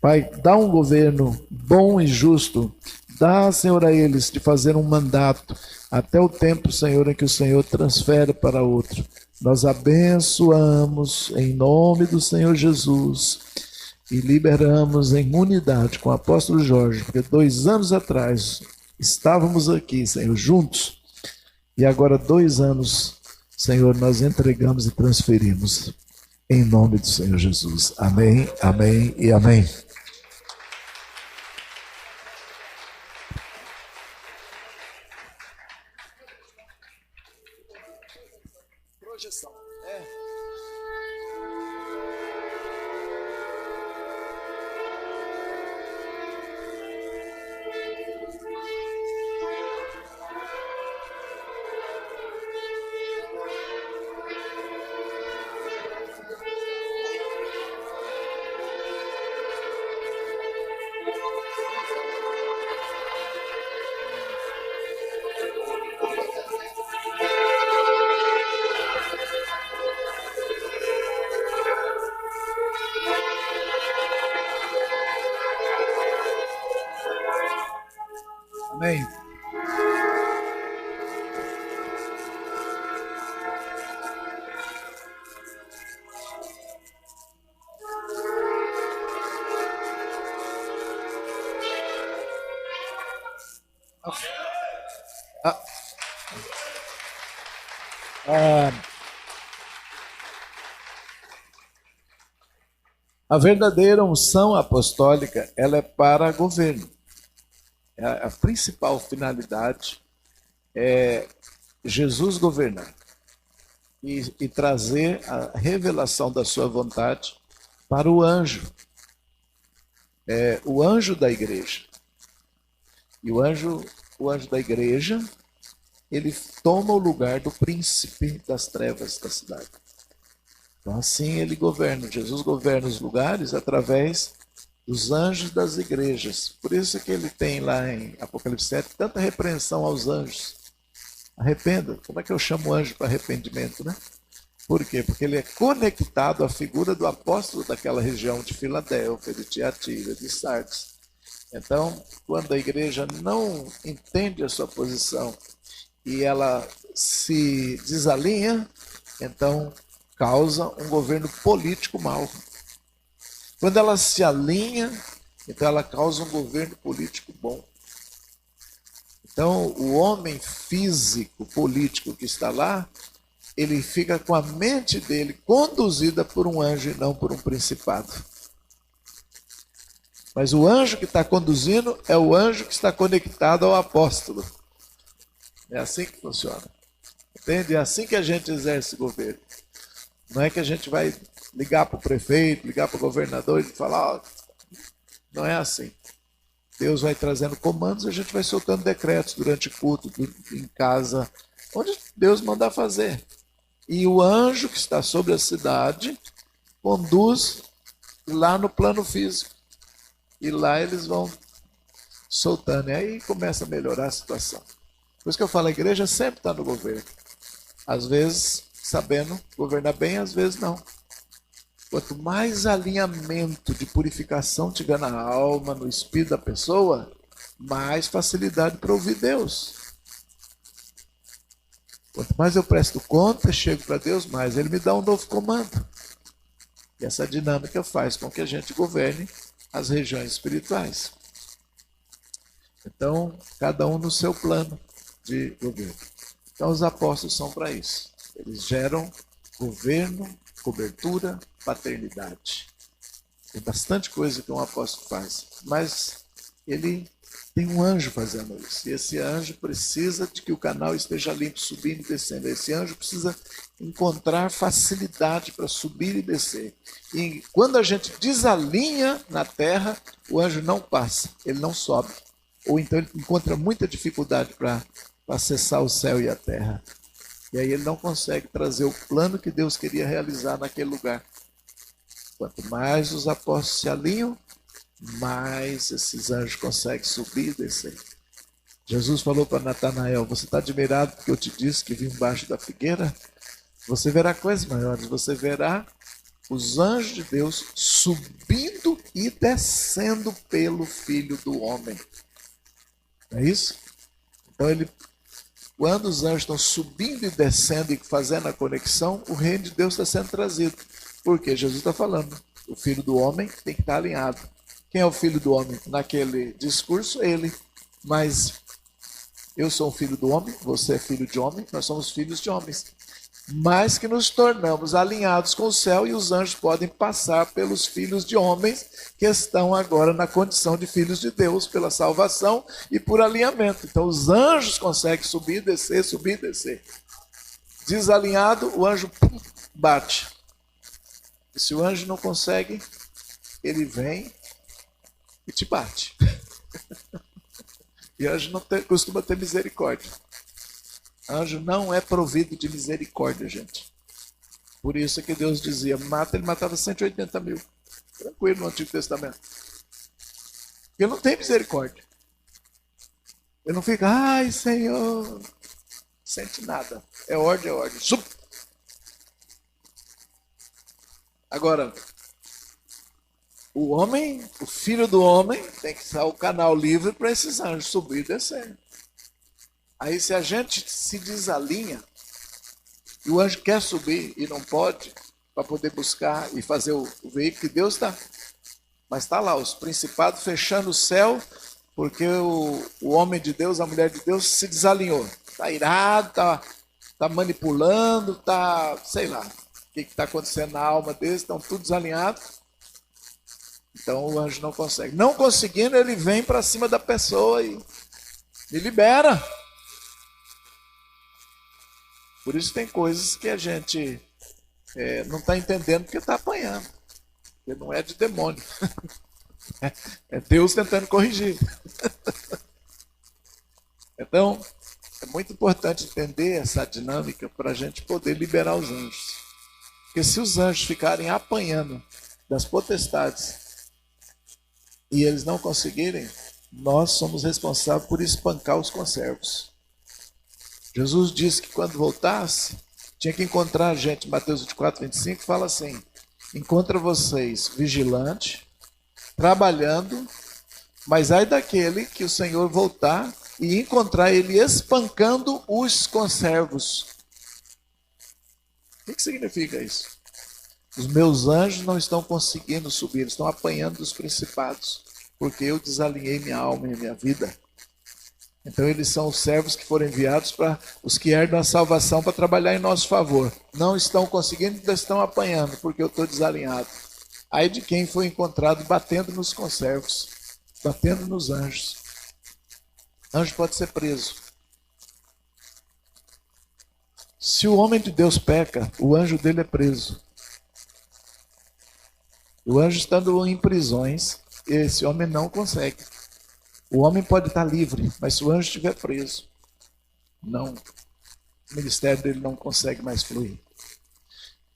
Pai, dá um governo bom e justo, dá, Senhor, a eles de fazer um mandato até o tempo, Senhor, em que o Senhor transfere para outro. Nós abençoamos em nome do Senhor Jesus e liberamos em unidade com o apóstolo Jorge, porque 2 anos atrás estávamos aqui, Senhor, juntos, e agora 2 anos, Senhor, nós entregamos e transferimos em nome do Senhor Jesus. Amém, amém e amém. Projeção. Amém. A verdadeira unção apostólica, ela é para governo. A principal finalidade é Jesus governar e trazer a revelação da sua vontade para o anjo da igreja. E o anjo da igreja, ele toma o lugar do príncipe das trevas da cidade. Então assim ele governa, Jesus governa os lugares através dos anjos das igrejas. Por isso que ele tem lá em Apocalipse 7 tanta repreensão aos anjos. Arrependa. Como é que eu chamo anjo para arrependimento, né? Por quê? Porque ele é conectado à figura do apóstolo daquela região de Filadélfia, de Tiatira, de Sardes. Então, quando a igreja não entende a sua posição e ela se desalinha, então causa um governo político mau. Quando ela se alinha, então ela causa um governo político bom. Então, o homem físico, político que está lá, ele fica com a mente dele conduzida por um anjo e não por um principado. Mas o anjo que está conduzindo é o anjo que está conectado ao apóstolo. É assim que funciona. Entende? É assim que a gente exerce o governo. Não é que a gente vai ligar para o prefeito, ligar para o governador e falar, não é assim. Deus vai trazendo comandos e a gente vai soltando decretos durante o culto, em casa, onde Deus mandar fazer. E o anjo que está sobre a cidade conduz lá no plano físico. E lá eles vão soltando. E aí começa a melhorar a situação. Por isso que eu falo, a igreja sempre está no governo. Às vezes sabendo governar bem, às vezes não. Quanto mais alinhamento de purificação tiver na alma, no espírito da pessoa, mais facilidade para ouvir Deus. Quanto mais eu presto conta, chego para Deus, mais Ele me dá um novo comando. E essa dinâmica faz com que a gente governe as regiões espirituais. Então, cada um no seu plano de governo. Então, os apóstolos são para isso. Eles geram governo, cobertura, paternidade. Tem bastante coisa que um apóstolo faz, mas ele tem um anjo fazendo isso. E esse anjo precisa de que o canal esteja limpo, subindo e descendo. Esse anjo precisa encontrar facilidade para subir e descer. E quando a gente desalinha na terra, o anjo não passa, ele não sobe. Ou então ele encontra muita dificuldade para acessar o céu e a terra. E aí ele não consegue trazer o plano que Deus queria realizar naquele lugar. Quanto mais os apóstolos se alinham, mais esses anjos conseguem subir e descer. Jesus falou para Natanael, você está admirado porque eu te disse que vim embaixo da figueira? Você verá coisas maiores, você verá os anjos de Deus subindo e descendo pelo Filho do Homem. Não é isso? Então quando os anjos estão subindo e descendo e fazendo a conexão, o reino de Deus está sendo trazido. Porque Jesus está falando, o Filho do Homem tem que estar alinhado. Quem é o Filho do Homem? Naquele discurso, ele. Mas eu sou um filho do homem, você é filho de homem, nós somos filhos de homens. Mas que nos tornamos alinhados com o céu e os anjos podem passar pelos filhos de homens que estão agora na condição de filhos de Deus, pela salvação e por alinhamento. Então os anjos conseguem subir e descer, subir e descer. Desalinhado, o anjo bate. E se o anjo não consegue, ele vem e te bate. E anjo não costuma ter misericórdia. Anjo não é provido de misericórdia, gente. Por isso é que Deus dizia, ele matava 180 mil. Tranquilo no Antigo Testamento. Ele não tem misericórdia. Ele não fica, ai Senhor, sente nada. É ordem, é ordem. Sub. Agora, o homem, o filho do homem, tem que estar o canal livre para esses anjos subir e descer. Aí se a gente se desalinha, e o anjo quer subir e não pode, para poder buscar e fazer o veículo que Deus dá. Mas está lá, os principados fechando o céu, porque o homem de Deus, a mulher de Deus se desalinhou. Está irado, está manipulando, está, sei lá, o que está acontecendo na alma deles, estão tudo desalinhados. Então o anjo não consegue. Não conseguindo, ele vem para cima da pessoa e libera. Por isso tem coisas que a gente não está entendendo porque está apanhando. Porque não é de demônio. É Deus tentando corrigir. Então, é muito importante entender essa dinâmica para a gente poder liberar os anjos. Porque se os anjos ficarem apanhando das potestades e eles não conseguirem, nós somos responsáveis por espancar os conservos. Jesus disse que quando voltasse, tinha que encontrar a gente. Mateus 24, 25 fala assim, encontra vocês vigilantes, trabalhando, mas ai daquele que o Senhor voltar e encontrar ele espancando os conservos. O que significa isso? Os meus anjos não estão conseguindo subir, eles estão apanhando dos principados, porque eu desalinhei minha alma e minha vida. Então eles são os servos que foram enviados para os que herdam a salvação para trabalhar em nosso favor. Não estão conseguindo, ainda estão apanhando, porque eu estou desalinhado. Aí de quem foi encontrado batendo nos conservos, batendo nos anjos. Anjo pode ser preso. Se o homem de Deus peca, o anjo dele é preso. O anjo estando em prisões, esse homem não consegue. O homem pode estar livre, mas se o anjo estiver preso, não. O ministério dele não consegue mais fluir.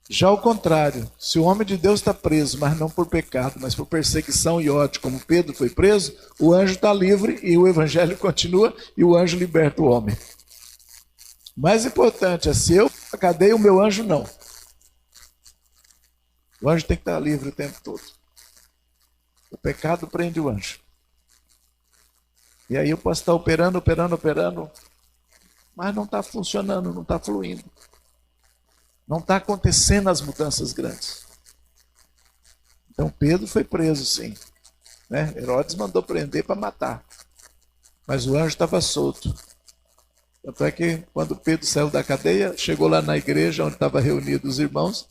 Já ao contrário, se o homem de Deus está preso, mas não por pecado, mas por perseguição e ódio, como Pedro foi preso, o anjo está livre e o evangelho continua e o anjo liberta o homem. O mais importante é, se eu na cadeia, o meu anjo não. O anjo tem que estar livre o tempo todo. O pecado prende o anjo. E aí eu posso estar operando, mas não está funcionando, não está fluindo. Não está acontecendo as mudanças grandes. Então Pedro foi preso, sim. Né? Herodes mandou prender para matar. Mas o anjo estava solto. Tanto é que quando Pedro saiu da cadeia, chegou lá na igreja onde estavam reunidos os irmãos,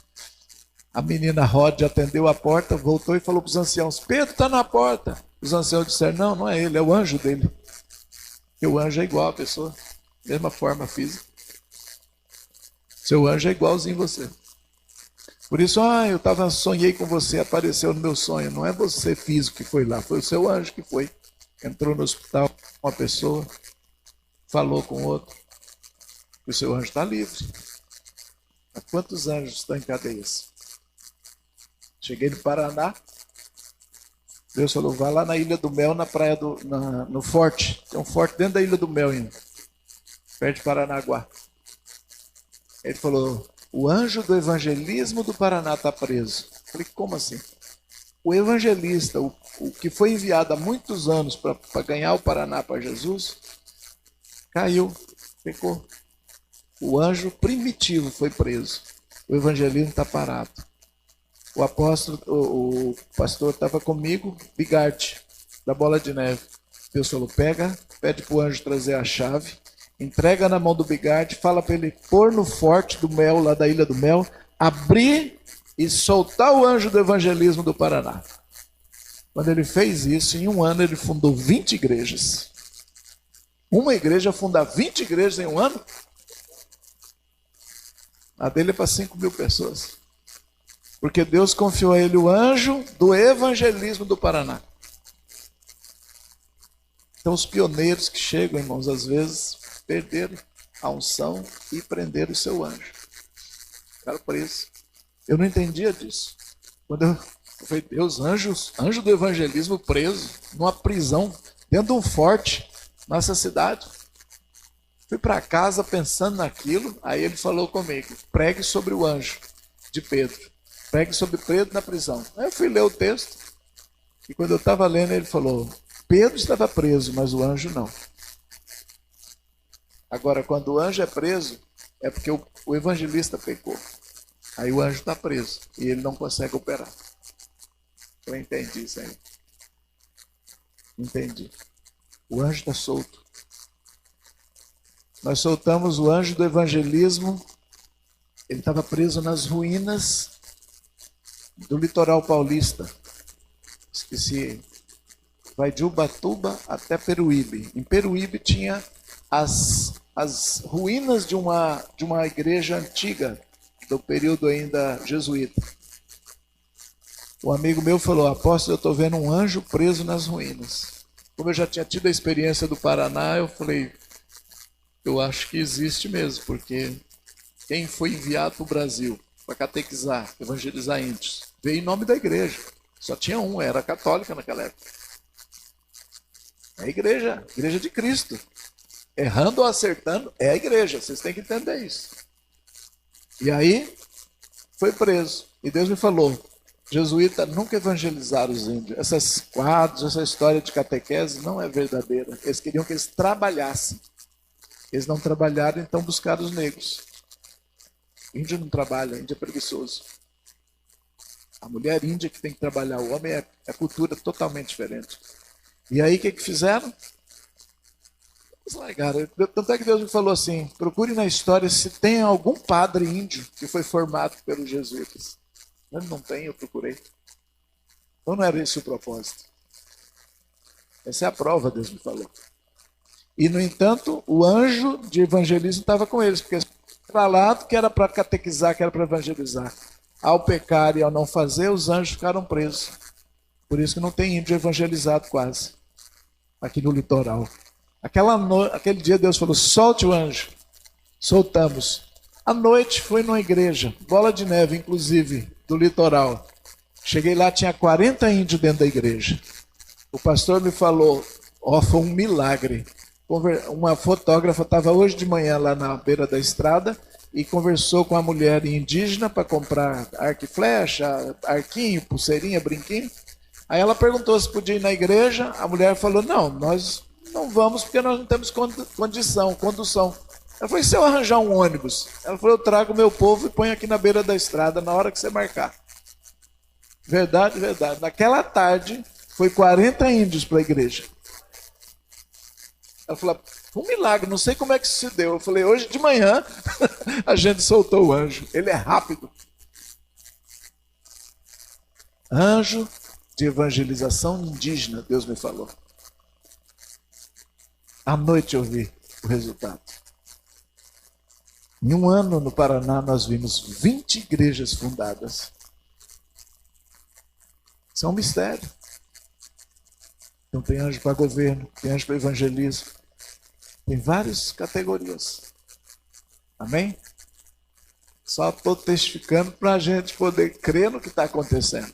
a menina Rod atendeu a porta, voltou e falou para os anciãos, Pedro está na porta. Os anciãos disseram, não é ele, é o anjo dele. Porque o anjo é igual a pessoa, mesma forma física. Seu anjo é igualzinho a você. Por isso, eu sonhei com você, apareceu no meu sonho. Não é você físico que foi lá, foi o seu anjo que foi. Entrou no hospital com uma pessoa, falou com outro. O seu anjo está livre. Mas quantos anjos estão em cadeias? Cheguei no Paraná, Deus falou, vá lá na Ilha do Mel, na praia no forte. Tem um forte dentro da Ilha do Mel ainda, perto de Paranaguá. Ele falou, o anjo do evangelismo do Paraná está preso. Eu falei, como assim? O evangelista, o que foi enviado há muitos anos para ganhar o Paraná para Jesus, caiu, pecou. O anjo primitivo foi preso. O evangelismo está parado. O apóstolo, o pastor estava comigo, Bigarte, da Bola de Neve. Deus falou, pede para o anjo trazer a chave, entrega na mão do Bigarte, fala para ele pôr no forte do Mel, lá da Ilha do Mel, abrir e soltar o anjo do evangelismo do Paraná. Quando ele fez isso, em um ano ele fundou 20 igrejas. Uma igreja fundar 20 igrejas em um ano? A dele é para 5.000 pessoas. Porque Deus confiou a ele o anjo do evangelismo do Paraná. Então os pioneiros que chegam, irmãos, às vezes perderam a unção e prenderam o seu anjo. Ficaram presos. Eu não entendia disso. Quando eu falei, Deus, anjo do evangelismo preso, numa prisão, dentro de um forte, nossa cidade. Fui para casa pensando naquilo, aí ele falou comigo, pregue sobre o anjo de Pedro. Pregue sobre Pedro na prisão. Aí eu fui ler o texto, e quando eu estava lendo, ele falou, Pedro estava preso, mas o anjo não. Agora, quando o anjo é preso, é porque o evangelista pecou. Aí o anjo está preso, e ele não consegue operar. Eu entendi isso aí. Entendi. O anjo está solto. Nós soltamos o anjo do evangelismo, ele estava preso nas ruínas do litoral paulista. Esqueci. Vai de Ubatuba até Peruíbe. Em Peruíbe tinha as ruínas de uma igreja antiga, do período ainda jesuíta. Um amigo meu falou, apóstolo, eu estou vendo um anjo preso nas ruínas. Como eu já tinha tido a experiência do Paraná, eu falei, eu acho que existe mesmo, porque quem foi enviado para o Brasil para catequizar, evangelizar índios, veio em nome da igreja. Só tinha um, era católica naquela época. É a igreja de Cristo. Errando ou acertando, é a igreja. Vocês têm que entender isso. E aí, foi preso. E Deus me falou, jesuíta nunca evangelizaram os índios. Essas quadros, essa história de catequese não é verdadeira. Eles queriam que eles trabalhassem. Eles não trabalharam, então buscaram os negros. Índio não trabalha, índio é preguiçoso. A mulher índia que tem que trabalhar, o homem é cultura totalmente diferente. E aí o que fizeram? Eles largaram. Tanto é que Deus me falou assim, procure na história se tem algum padre índio que foi formado pelos jesuítas. Não tem, eu procurei. Então não era esse o propósito. Essa é a prova, Deus me falou. E, no entanto, o anjo de evangelismo estava com eles, porque para lá que era para catequizar, que era para evangelizar. Ao pecar e ao não fazer, os anjos ficaram presos. Por isso que não tem índio evangelizado quase, aqui no litoral. Aquele dia Deus falou, solte o anjo. Soltamos. À noite fui numa igreja, Bola de Neve, inclusive, do litoral. Cheguei lá, tinha 40 índios dentro da igreja. O pastor me falou, foi um milagre. Uma fotógrafa estava hoje de manhã lá na beira da estrada e conversou com a mulher indígena para comprar arco e flecha, arquinho, pulseirinha, brinquinho. Aí ela perguntou se podia ir na igreja. A mulher falou, não, nós não vamos porque nós não temos condução. Ela falou, e se eu arranjar um ônibus? Ela falou, eu trago meu povo e ponho aqui na beira da estrada na hora que você marcar. Verdade, verdade. Naquela tarde, foi 40 índios para a igreja. Ela falou, um milagre, não sei como é que isso se deu. Eu falei, hoje de manhã a gente soltou o anjo. Ele é rápido. Anjo de evangelização indígena, Deus me falou. À noite eu vi o resultado. Em um ano no Paraná nós vimos 20 igrejas fundadas. Isso é um mistério. Então tem anjo para governo, tem anjo para evangelismo. Tem várias categorias. Amém? Só estou testificando para a gente poder crer no que está acontecendo.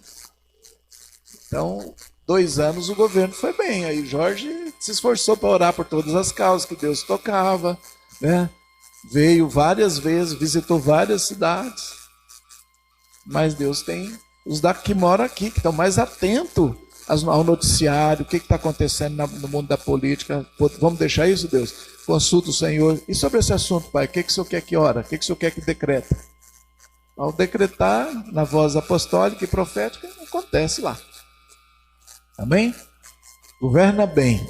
Então, 2 anos o governo foi bem. Aí Jorge se esforçou para orar por todas as causas que Deus tocava, né? Veio várias vezes, visitou várias cidades. Mas Deus tem os que moram aqui, que estão mais atentos ao noticiário, o que está acontecendo no mundo da política. Vamos deixar isso, Deus? Consulta o Senhor. E sobre esse assunto, Pai, o que o Senhor quer que ora? O que o Senhor quer que decreta? Ao decretar, na voz apostólica e profética, acontece lá. Amém? Governa bem.